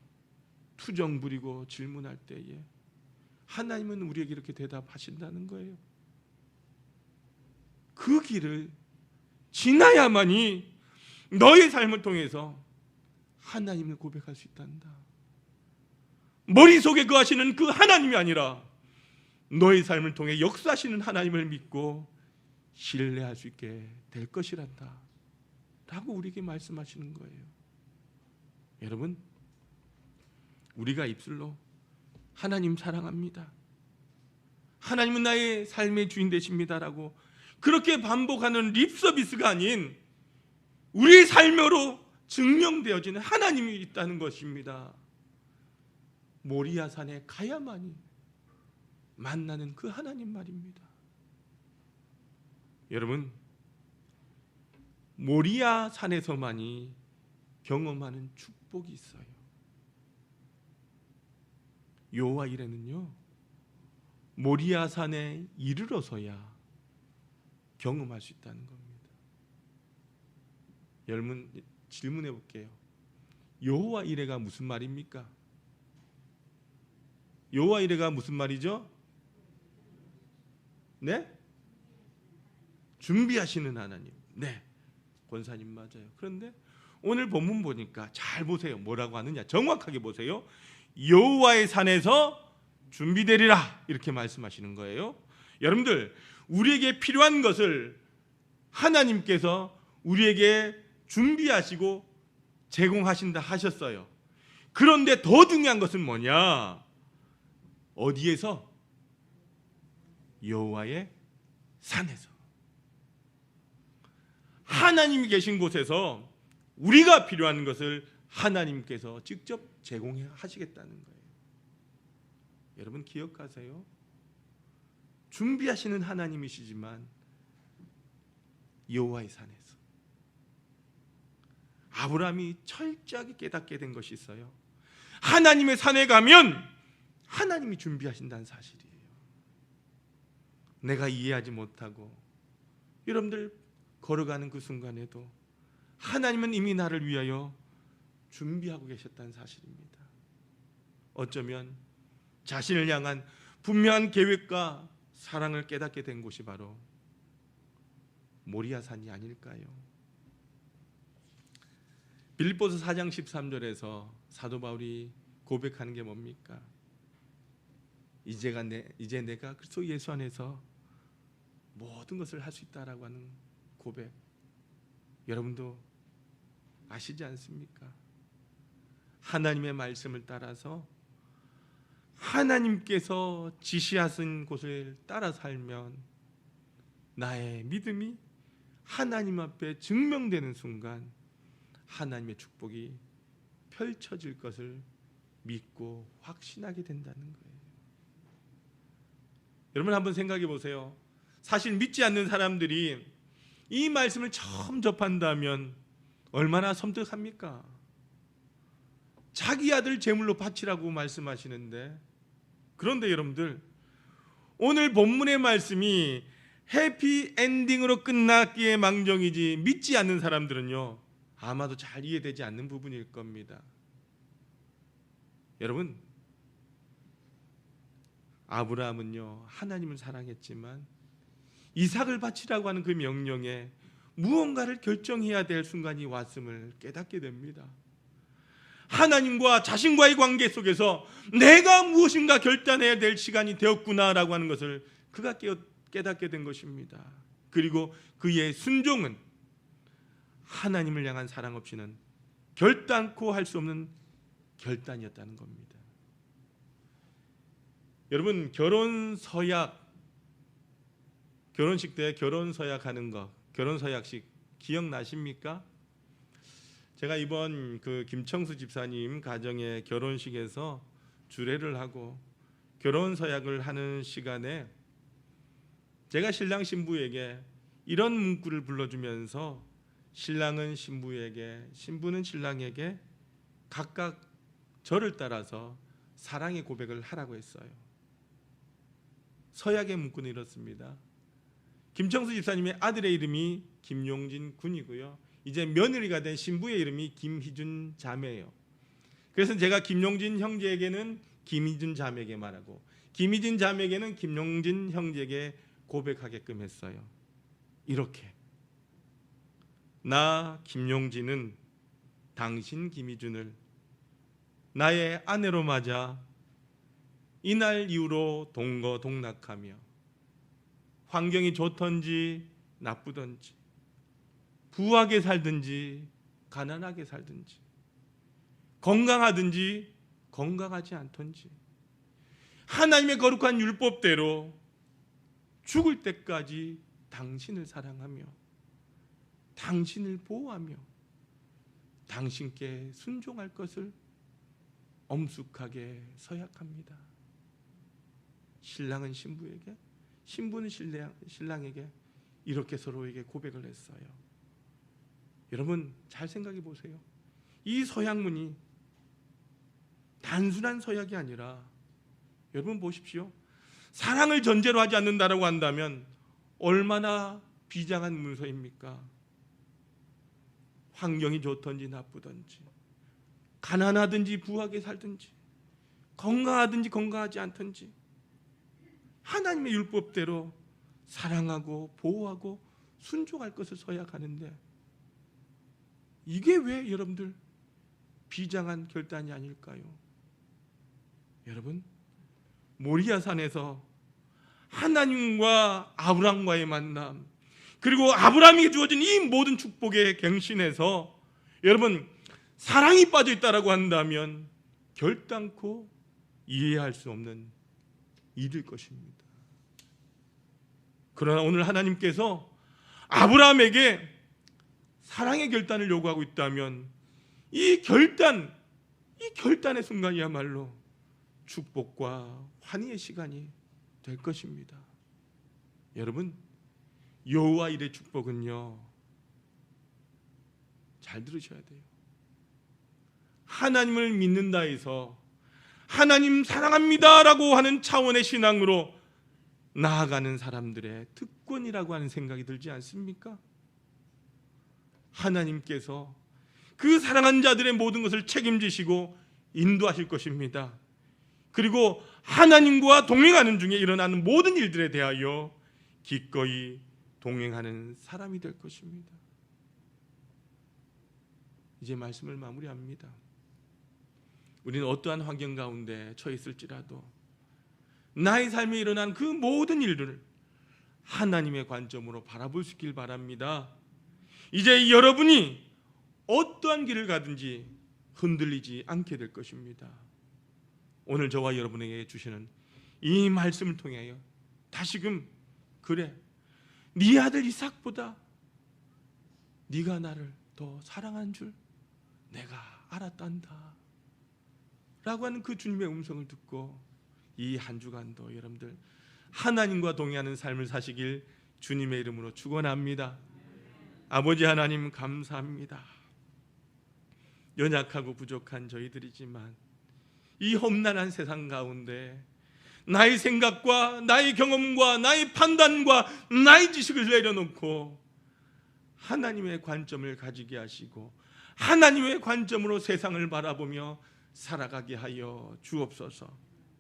투정 부리고 질문할 때에 하나님은 우리에게 이렇게 대답하신다는 거예요. 그 길을 지나야만이 너의 삶을 통해서 하나님을 고백할 수 있단다. 머릿속에 거하시는 그 하나님이 아니라 너의 삶을 통해 역사하시는 하나님을 믿고 신뢰할 수 있게 될 것이란다 라고 우리에게 말씀하시는 거예요. 여러분, 우리가 입술로 하나님 사랑합니다, 하나님은 나의 삶의 주인 되십니다라고 그렇게 반복하는 립서비스가 아닌 우리의 삶으로 증명되어지는 하나님이 있다는 것입니다. 모리아산에 가야만이 만나는 그 하나님 말입니다. 여러분, 모리아산에서만이 경험하는 축복이 있어요. 여호와 이레는요, 모리아산에 이르러서야 경험할 수 있다는 겁니다. 여러분, 질문해 볼게요. 여호와 이레가 무슨 말입니까? 여호와 이레가 무슨 말이죠? 네? 준비하시는 하나님. 네, 권사님 맞아요. 그런데 오늘 본문 보니까 잘 보세요. 뭐라고 하느냐? 정확하게 보세요. 여호와의 산에서 준비되리라 이렇게 말씀하시는 거예요. 여러분들, 우리에게 필요한 것을 하나님께서 우리에게 준비하시고 제공하신다 하셨어요. 그런데 더 중요한 것은 뭐냐? 어디에서? 여호와의 산에서. 하나님이 계신 곳에서 우리가 필요한 것을 하나님께서 직접 제공하시겠다는 거예요. 여러분 기억하세요. 준비하시는 하나님이시지만 여호와의 산에서 아브라함이 철저하게 깨닫게 된 것이 있어요. 하나님의 산에 가면 하나님이 준비하신다는 사실이에요. 내가 이해하지 못하고 여러분들 걸어가는 그 순간에도 하나님은 이미 나를 위하여 준비하고 계셨다는 사실입니다. 어쩌면 자신을 향한 분명한 계획과 사랑을 깨닫게 된 곳이 바로 모리아산이 아닐까요? 빌립보서 4장 13절에서 사도 바울이 고백하는 게 뭡니까? 이제 내가 그리스도 예수 안에서 모든 것을 할 수 있다라고 하는 고백, 여러분도 아시지 않습니까? 하나님의 말씀을 따라서 하나님께서 지시하신 곳을 따라 살면 나의 믿음이 하나님 앞에 증명되는 순간 하나님의 축복이 펼쳐질 것을 믿고 확신하게 된다는 거예요. 여러분 한번 생각해 보세요. 사실 믿지 않는 사람들이 이 말씀을 처음 접한다면 얼마나 섬뜩합니까? 자기 아들 제물로 바치라고 말씀하시는데, 그런데 여러분들 오늘 본문의 말씀이 해피엔딩으로 끝났기에 망정이지 믿지 않는 사람들은요 아마도 잘 이해되지 않는 부분일 겁니다. 여러분, 아브라함은요 하나님을 사랑했지만 이삭을 바치라고 하는 그 명령에 무언가를 결정해야 될 순간이 왔음을 깨닫게 됩니다. 하나님과 자신과의 관계 속에서 내가 무엇인가 결단해야 될 시간이 되었구나라고 하는 것을 그가 깨닫게 된 것입니다. 그리고 그의 순종은 하나님을 향한 사랑 없이는 결단코 할 수 없는 결단이었다는 겁니다. 여러분, 결혼식 때 결혼 서약 하는 거, 결혼 서약식 기억나십니까? 제가 이번 그 김청수 집사님 가정의 결혼식에서 주례를 하고 결혼 서약을 하는 시간에 제가 신랑 신부에게 이런 문구를 불러주면서 신랑은 신부에게, 신부는 신랑에게 각각 저를 따라서 사랑의 고백을 하라고 했어요. 서약의 문구는 이렇습니다. 김청수 집사님의 아들의 이름이 김용진 군이고요, 이제 며느리가 된 신부의 이름이 김희준 자매예요. 그래서 제가 김용진 형제에게는 김희준 자매에게 말하고 김희준 자매에게는 김용진 형제에게 고백하게끔 했어요. 이렇게, 나 김용진은 당신 김희준을 나의 아내로 맞아 이날 이후로 동거동락하며 환경이 좋던지 나쁘던지 부하게 살든지 가난하게 살든지 건강하든지 건강하지 않던지 하나님의 거룩한 율법대로 죽을 때까지 당신을 사랑하며 당신을 보호하며 당신께 순종할 것을 엄숙하게 서약합니다. 신랑은 신부에게, 신부는 신랑에게 이렇게 서로에게 고백을 했어요. 여러분 잘 생각해 보세요. 이 서약문이 단순한 서약이 아니라, 여러분 보십시오. 사랑을 전제로 하지 않는다라고 한다면 얼마나 비장한 문서입니까? 환경이 좋든지 나쁘든지 가난하든지 부하게 살든지 건강하든지 건강하지 않든지 하나님의 율법대로 사랑하고 보호하고 순종할 것을 서약하는데, 이게 왜 여러분들 비장한 결단이 아닐까요? 여러분, 모리아산에서 하나님과 아브라함과의 만남, 그리고 아브라함에게 주어진 이 모든 축복의 갱신에서 여러분, 사랑이 빠져 있다라고 한다면 결단코 이해할 수 없는 일일 것입니다. 그러나 오늘 하나님께서 아브라함에게 사랑의 결단을 요구하고 있다면 이 결단의 순간이야말로 축복과 환희의 시간이 될 것입니다. 여러분, 여호와 일의 축복은요, 잘 들으셔야 돼요. 하나님을 믿는다 해서 하나님 사랑합니다라고 하는 차원의 신앙으로 나아가는 사람들의 특권이라고 하는 생각이 들지 않습니까? 하나님께서 그 사랑한 자들의 모든 것을 책임지시고 인도하실 것입니다. 그리고 하나님과 동행하는 중에 일어나는 모든 일들에 대하여 기꺼이 동행하는 사람이 될 것입니다. 이제 말씀을 마무리합니다. 우리는 어떠한 환경 가운데 처해 있을지라도 나의 삶에 일어난 그 모든 일들을 하나님의 관점으로 바라볼 수 있길 바랍니다. 이제 여러분이 어떠한 길을 가든지 흔들리지 않게 될 것입니다. 오늘 저와 여러분에게 주시는 이 말씀을 통하여 다시금, 그래, 네 아들 이삭보다 네가 나를 더 사랑한 줄 내가 알았단다 라고 하는 그 주님의 음성을 듣고 이 한 주간도 여러분들 하나님과 동행하는 삶을 사시길 주님의 이름으로 축원합니다. 아버지 하나님, 감사합니다. 연약하고 부족한 저희들이지만 이 험난한 세상 가운데 나의 생각과 나의 경험과 나의 판단과 나의 지식을 내려놓고 하나님의 관점을 가지게 하시고 하나님의 관점으로 세상을 바라보며 살아가게 하여 주옵소서.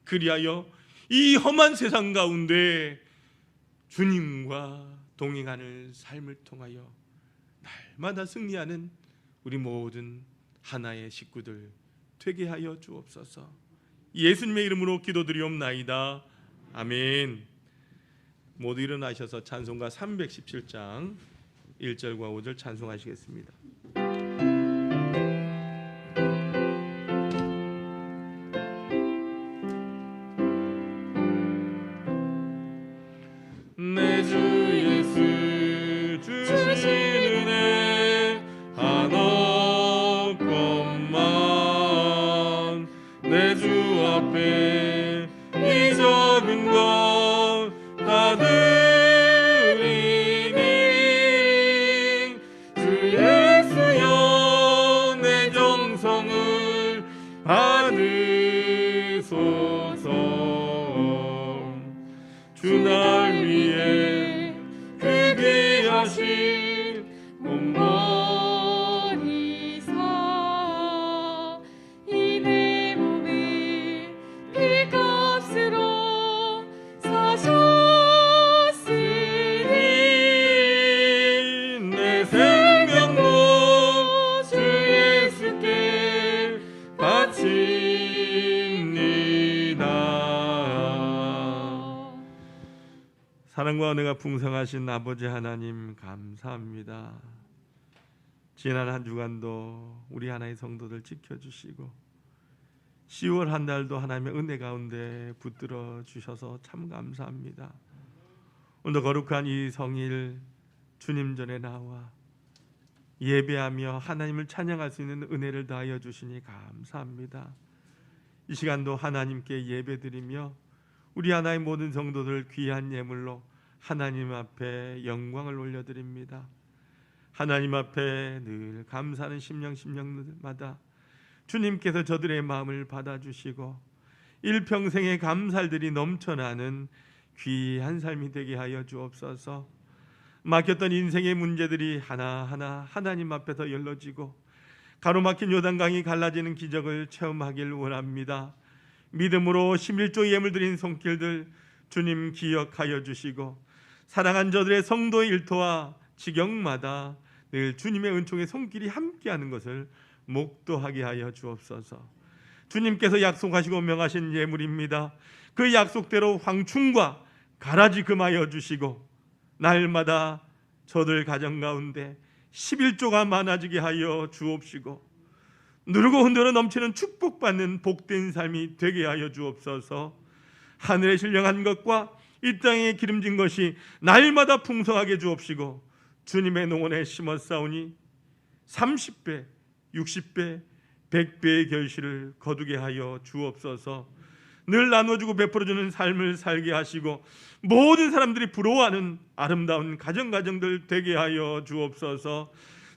그리하여 이 험한 세상 가운데 주님과 동행하는 삶을 통하여 날마다 승리하는 우리 모든 하나의 식구들 되게 하여 주옵소서. 예수님의 이름으로 기도드리옵나이다. 아멘. 모두 일어나셔서 찬송가 317장 1절과 5절 찬송하시겠습니다. 내 주 예수 주신 은혜 한없건만 내 주 앞에 이 적은 것 다 드리니 주 예수여 내 정성을 받으소서. 주 날 위해 그 귀하신 몸머리사 이 내 몸을 피값으로 사셨으니 내 생명도 주 예수께 바칩니다. 사랑과 은혜가 풍성하신 아버지 하나님, 감사합니다. 지난 한 주간도 우리 하나의 성도들 지켜주시고 10월 한 달도 하나님의 은혜 가운데 붙들어 주셔서 참 감사합니다. 오늘 거룩한 이 성일 주님 전에 나와 예배하며 하나님을 찬양할 수 있는 은혜를 다하여 주시니 감사합니다. 이 시간도 하나님께 예배드리며 우리 하나의 모든 성도들 귀한 예물로 하나님 앞에 영광을 올려드립니다. 하나님 앞에 늘 감사하는 심령마다 주님께서 저들의 마음을 받아주시고 일평생의 감살들이 넘쳐나는 귀한 삶이 되게 하여 주옵소서. 막혔던 인생의 문제들이 하나하나 하나님 앞에서 열려지고 가로막힌 요단강이 갈라지는 기적을 체험하길 원합니다. 믿음으로 11조 예물 드린 손길들 주님 기억하여 주시고 사랑한 저들의 성도의 일터와 지경마다 늘 주님의 은총의 손길이 함께하는 것을 목도하게 하여 주옵소서. 주님께서 약속하시고 명하신 예물입니다. 그 약속대로 황충과 가라지 금하여 주시고 날마다 저들 가정 가운데 11조가 많아지게 하여 주옵시고 누르고 흔들어 넘치는 축복받는 복된 삶이 되게 하여 주옵소서. 하늘에 신령한 것과 이 땅에 기름진 것이 날마다 풍성하게 주옵시고 주님의 농원에 심었사오니 30배, 60배, 100배의 결실을 거두게 하여 주옵소서. 늘 나눠주고 베풀어주는 삶을 살게 하시고 모든 사람들이 부러워하는 아름다운 가정들 되게 하여 주옵소서.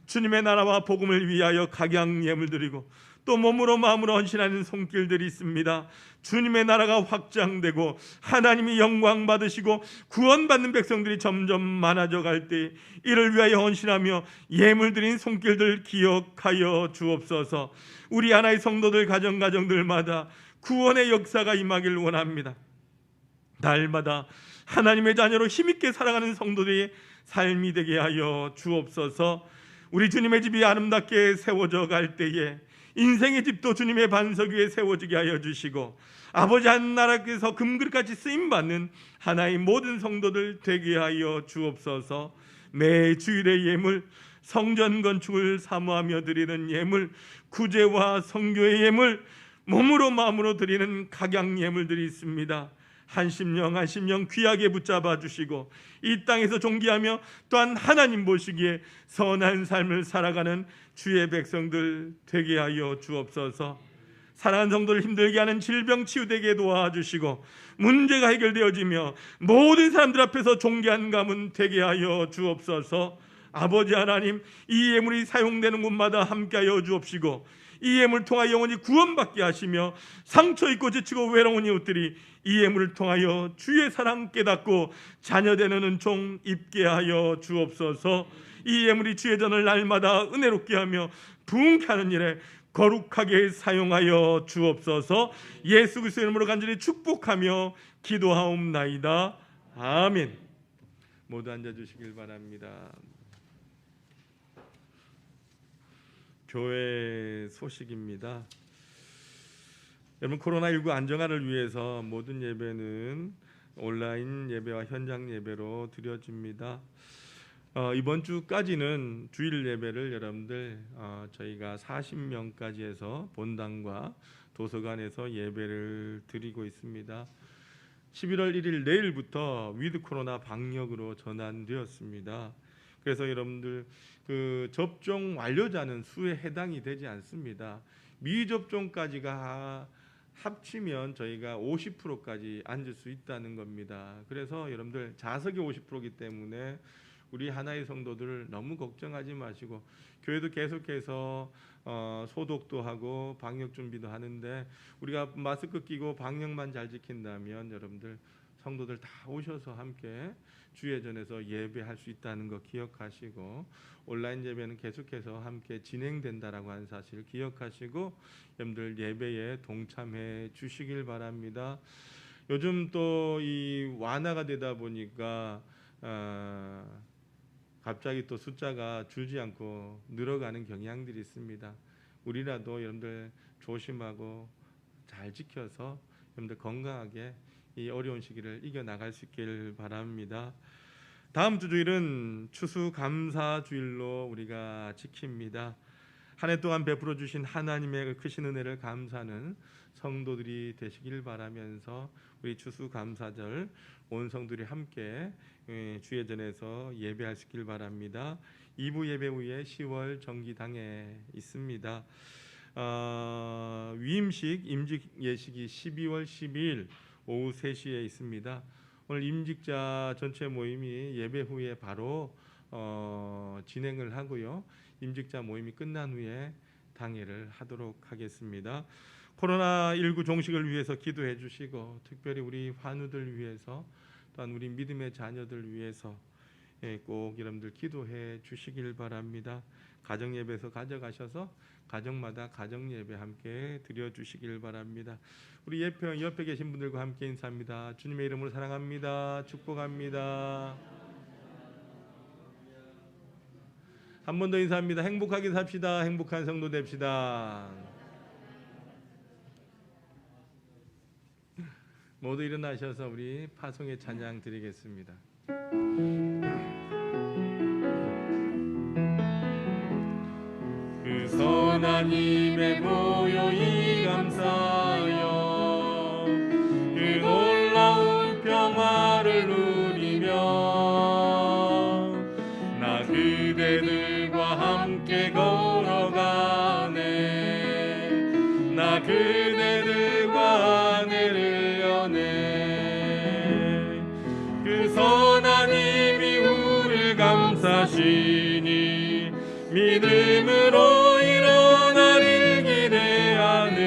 주님의 나라와 복음을 위하여 각양 예물 드리고 또 몸으로 마음으로 헌신하는 손길들이 있습니다. 주님의 나라가 확장되고 하나님이 영광 받으시고 구원받는 백성들이 점점 많아져 갈 때 이를 위하여 헌신하며 예물 드린 손길들 기억하여 주옵소서. 우리 하나의 성도들 가정들마다 구원의 역사가 임하길 원합니다. 날마다 하나님의 자녀로 힘있게 살아가는 성도들의 삶이 되게 하여 주옵소서. 우리 주님의 집이 아름답게 세워져 갈 때에 인생의 집도 주님의 반석 위에 세워지게 하여 주시고 아버지 하나님께서 금그릇같이 쓰임받는 하나의 모든 성도들 되게 하여 주옵소서. 매 주일의 예물, 성전 건축을 사모하며 드리는 예물, 구제와 성교의 예물, 몸으로 마음으로 드리는 각양 예물들이 있습니다. 한심령 귀하게 붙잡아 주시고 이 땅에서 존귀하며 또한 하나님 보시기에 선한 삶을 살아가는 주의 백성들 되게 하여 주옵소서. 사랑하는 성도를 힘들게 하는 질병 치유되게 도와주시고 문제가 해결되어지며 모든 사람들 앞에서 존귀한 가문 되게 하여 주옵소서. 아버지 하나님, 이 예물이 사용되는 곳마다 함께하여 주옵시고 이 예물을 통하여 영원히 구원받게 하시며 상처 입고 지치고 외로운 이웃들이 이 예물을 통하여 주의 사랑 깨닫고 자녀되는 은총 입게 하여 주옵소서. 이 예물이 주의 전을 날마다 은혜롭게 하며 부흥케 하는 일에 거룩하게 사용하여 주옵소서. 예수 그리스도의 이름으로 간절히 축복하며 기도하옵나이다. 아멘. 모두 앉아주시길 바랍니다. 교회 소식입니다. 여러분, 코로나19 안정화를 위해서 모든 예배는 온라인 예배와 현장 예배로 드려집니다. 이번 주까지는 주일 예배를 여러분들 저희가 40명까지 해서 본당과 도서관에서 예배를 드리고 있습니다. 11월 1일 내일부터 위드 코로나 방역으로 전환되었습니다. 그래서 여러분들 그 접종 완료자는 수에 해당이 되지 않습니다. 미접종까지가 합치면 저희가 50%까지 앉을 수 있다는 겁니다. 그래서 여러분들 좌석이 50%이기 때문에 우리 하나의 성도들 너무 걱정하지 마시고 교회도 계속해서 소독도 하고 방역 준비도 하는데 우리가 마스크 끼고 방역만 잘 지킨다면 여러분들 성도들 다 오셔서 함께 주예전에서 예배할 수 있다는 거 기억하시고 온라인 예배는 계속해서 함께 진행된다라고 하는 사실을 기억하시고 여러분들 예배에 동참해 주시길 바랍니다. 요즘 또 이 완화가 되다 보니까 갑자기 또 숫자가 줄지 않고 늘어가는 경향들이 있습니다. 우리라도 여러분들 조심하고 잘 지켜서 여러분들 건강하게 이 어려운 시기를 이겨나갈 수 있길 바랍니다. 다음 주 주일은 추수감사주일로 우리가 지킵니다. 한 해 동안 베풀어 주신 하나님의 크신 은혜를 감사하는 성도들이 되시길 바라면서 우리 추수감사절 온 성들이 함께 주의 전에서 예배할 수 있길 바랍니다. 2부 예배 후에 10월 정기당에 있습니다. 위임식 임직 예식이 12월 12일 오후 3시에 있습니다. 오늘 임직자 전체 모임이 예배 후에 바로 진행을 하고요. 임직자 모임이 끝난 후에 당회를 하도록 하겠습니다. 코로나19 종식을 위해서 기도해 주시고 특별히 우리 환우들 위해서 또한 우리 믿음의 자녀들 위해서 꼭 여러분들 기도해 주시길 바랍니다. 가정 예배에서 가져가셔서 가정마다 가정 예배 함께 드려 주시길 바랍니다. 우리 옆에 계신 분들과 함께 인사합니다. 주님의 이름으로 사랑합니다. 축복합니다. 한 번 더 인사합니다. 행복하게 삽시다. 행복한 성도 됩시다. 모두 일어나셔서 우리 파송의 찬양 드리겠습니다. 그 선한 힘에 모여이 감사하여 그 놀라운 평화를 누리며 나 그대들과 함께 걸어가네. 나 그대들과 아내를 여네. 그 선한 힘이 우리를 감싸시니 믿음으로 일어나길 기대하네.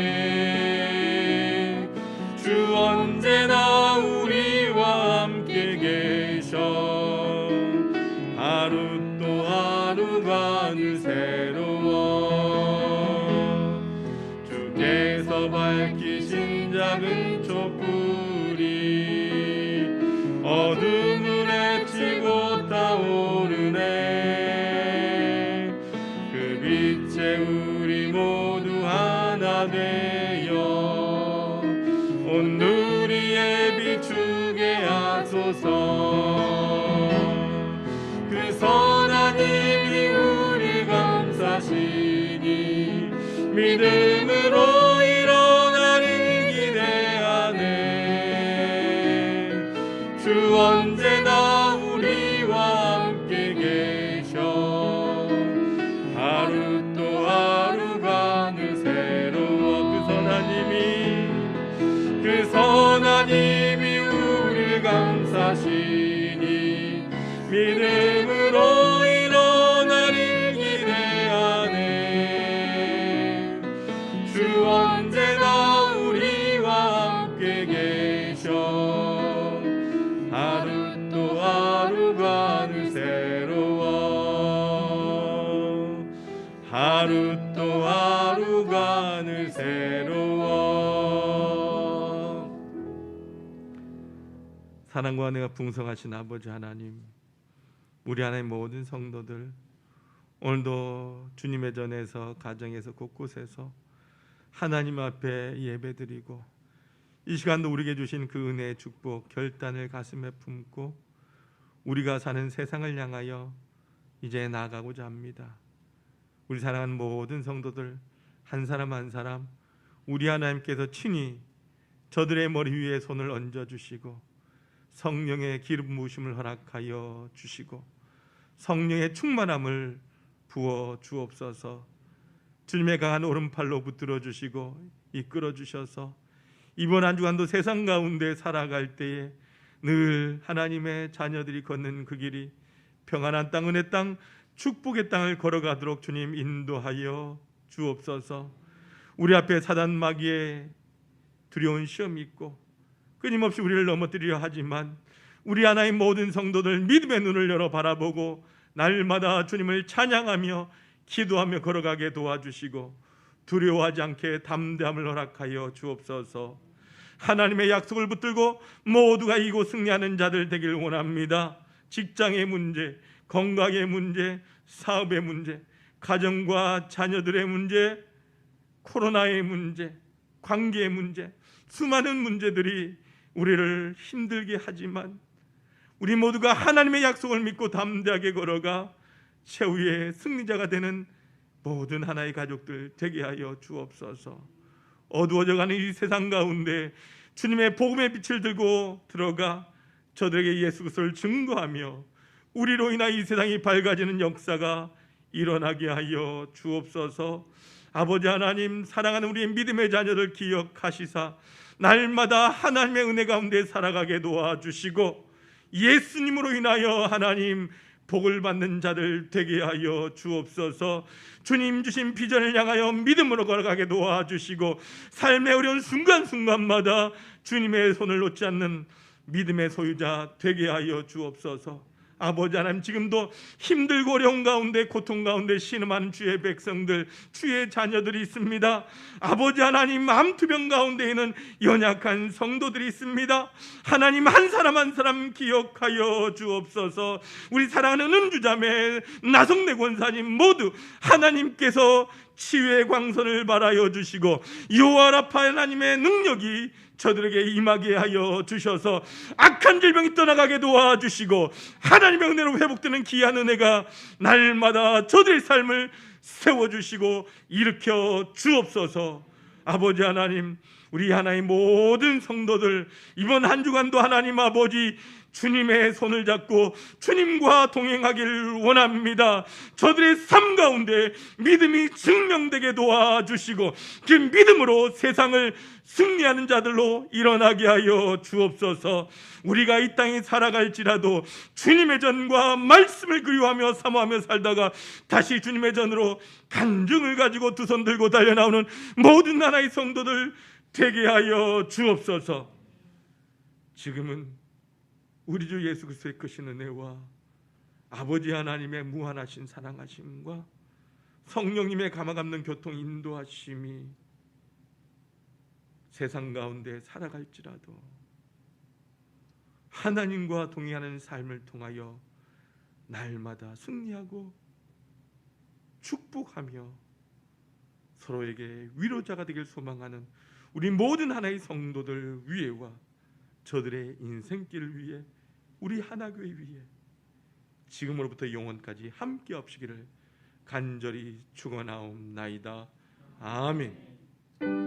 주 언제나 우리와 함께 계셔. 하루 또 하루가 늘 새로워. 주께서 밝히신 작은 촛불이 어둠을 헤치고 타오르네. 그 빛에 우리 모두 하나 되어 온 누리에 비추게 하소서. 그 선한 힘이 우리 감싸시니 믿음으로 일어나를 기대하네. 주 언제나 우리와 함께 계셔. 하루 또 하루가 늘 새로워. 그 선한 힘이 우리를 감싸시니 믿음으로 일어나를 기대하네. 주 언제나 우리와 함께 계셔. 하루 또 하루가 늘 새로워. 하루 또 하루가 늘 새로워. 사랑과 은혜가 풍성하신 아버지 하나님, 우리 하나님 모든 성도들 오늘도 주님의 전에서 가정에서 곳곳에서 하나님 앞에 예배드리고 이 시간도 우리에게 주신 그 은혜의 축복 결단을 가슴에 품고 우리가 사는 세상을 향하여 이제 나아가고자 합니다. 우리 사랑하는 모든 성도들 한 사람 한 사람 우리 하나님께서 친히 저들의 머리 위에 손을 얹어주시고 성령의 기름 부으심을 허락하여 주시고 성령의 충만함을 부어 주옵소서. 주님의 강한 오른팔로 붙들어 주시고 이끌어 주셔서 이번 한 주간도 세상 가운데 살아갈 때에 늘 하나님의 자녀들이 걷는 그 길이 평안한 땅, 은혜 땅, 축복의 땅을 걸어가도록 주님 인도하여 주옵소서. 우리 앞에 사단 마귀의 두려운 시험이 있고 끊임없이 우리를 넘어뜨리려 하지만 우리 하나님 모든 성도들 믿음의 눈을 열어 바라보고 날마다 주님을 찬양하며 기도하며 걸어가게 도와주시고 두려워하지 않게 담대함을 허락하여 주옵소서. 하나님의 약속을 붙들고 모두가 이기고 승리하는 자들 되길 원합니다. 직장의 문제, 건강의 문제, 사업의 문제, 가정과 자녀들의 문제, 코로나의 문제, 관계의 문제, 수많은 문제들이 우리를 힘들게 하지만 우리 모두가 하나님의 약속을 믿고 담대하게 걸어가 최후의 승리자가 되는 모든 하나의 가족들 되게 하여 주옵소서. 어두워져가는 이 세상 가운데 주님의 복음의 빛을 들고 들어가 저들에게 예수 그리스도를 증거하며 우리로 인하 이 세상이 밝아지는 역사가 일어나게 하여 주옵소서. 아버지 하나님, 사랑하는 우리의 믿음의 자녀들 기억하시사 날마다 하나님의 은혜 가운데 살아가게 도와주시고 예수님으로 인하여 하나님 복을 받는 자들 되게 하여 주옵소서. 주님 주신 비전을 향하여 믿음으로 걸어가게 도와주시고 삶의 어려운 순간순간마다 주님의 손을 놓지 않는 믿음의 소유자 되게 하여 주옵소서. 아버지 하나님, 지금도 힘들고 어려운 가운데 고통 가운데 신음하는 주의 백성들, 주의 자녀들이 있습니다. 아버지 하나님, 암투병 가운데 있는 연약한 성도들이 있습니다. 하나님, 한 사람 한 사람 기억하여 주옵소서. 우리 사랑하는 은주자매, 나성래 권사님 모두 하나님께서 치유의 광선을 발하여 주시고 여호와라파 하나님의 능력이 저들에게 임하게 하여 주셔서 악한 질병이 떠나가게 도와주시고 하나님의 은혜로 회복되는 귀한 은혜가 날마다 저들의 삶을 세워주시고 일으켜 주옵소서. 아버지 하나님, 우리 하나님 모든 성도들 이번 한 주간도 하나님 아버지 주님의 손을 잡고 주님과 동행하기를 원합니다. 저들의 삶 가운데 믿음이 증명되게 도와주시고 그 믿음으로 세상을 승리하는 자들로 일어나게 하여 주옵소서. 우리가 이 땅에 살아갈지라도 주님의 전과 말씀을 그리워하며 사모하며 살다가 다시 주님의 전으로 간증을 가지고 두 손 들고 달려나오는 모든 나라의 성도들 되게 하여 주옵소서. 지금은 우리 주 예수 그리스도의 크신 은혜와 아버지 하나님의 무한하신 사랑하심과 성령님의 감화감는 교통 인도하심이 세상 가운데 살아갈지라도 하나님과 동행하는 삶을 통하여 날마다 승리하고 축복하며 서로에게 위로자가 되길 소망하는 우리 모든 하나의 성도들 위에와 저들의 인생길 위에 우리 하나교회 위에 지금으로부터 영원까지 함께 없으기를 간절히 축원하옵나이다. 아멘.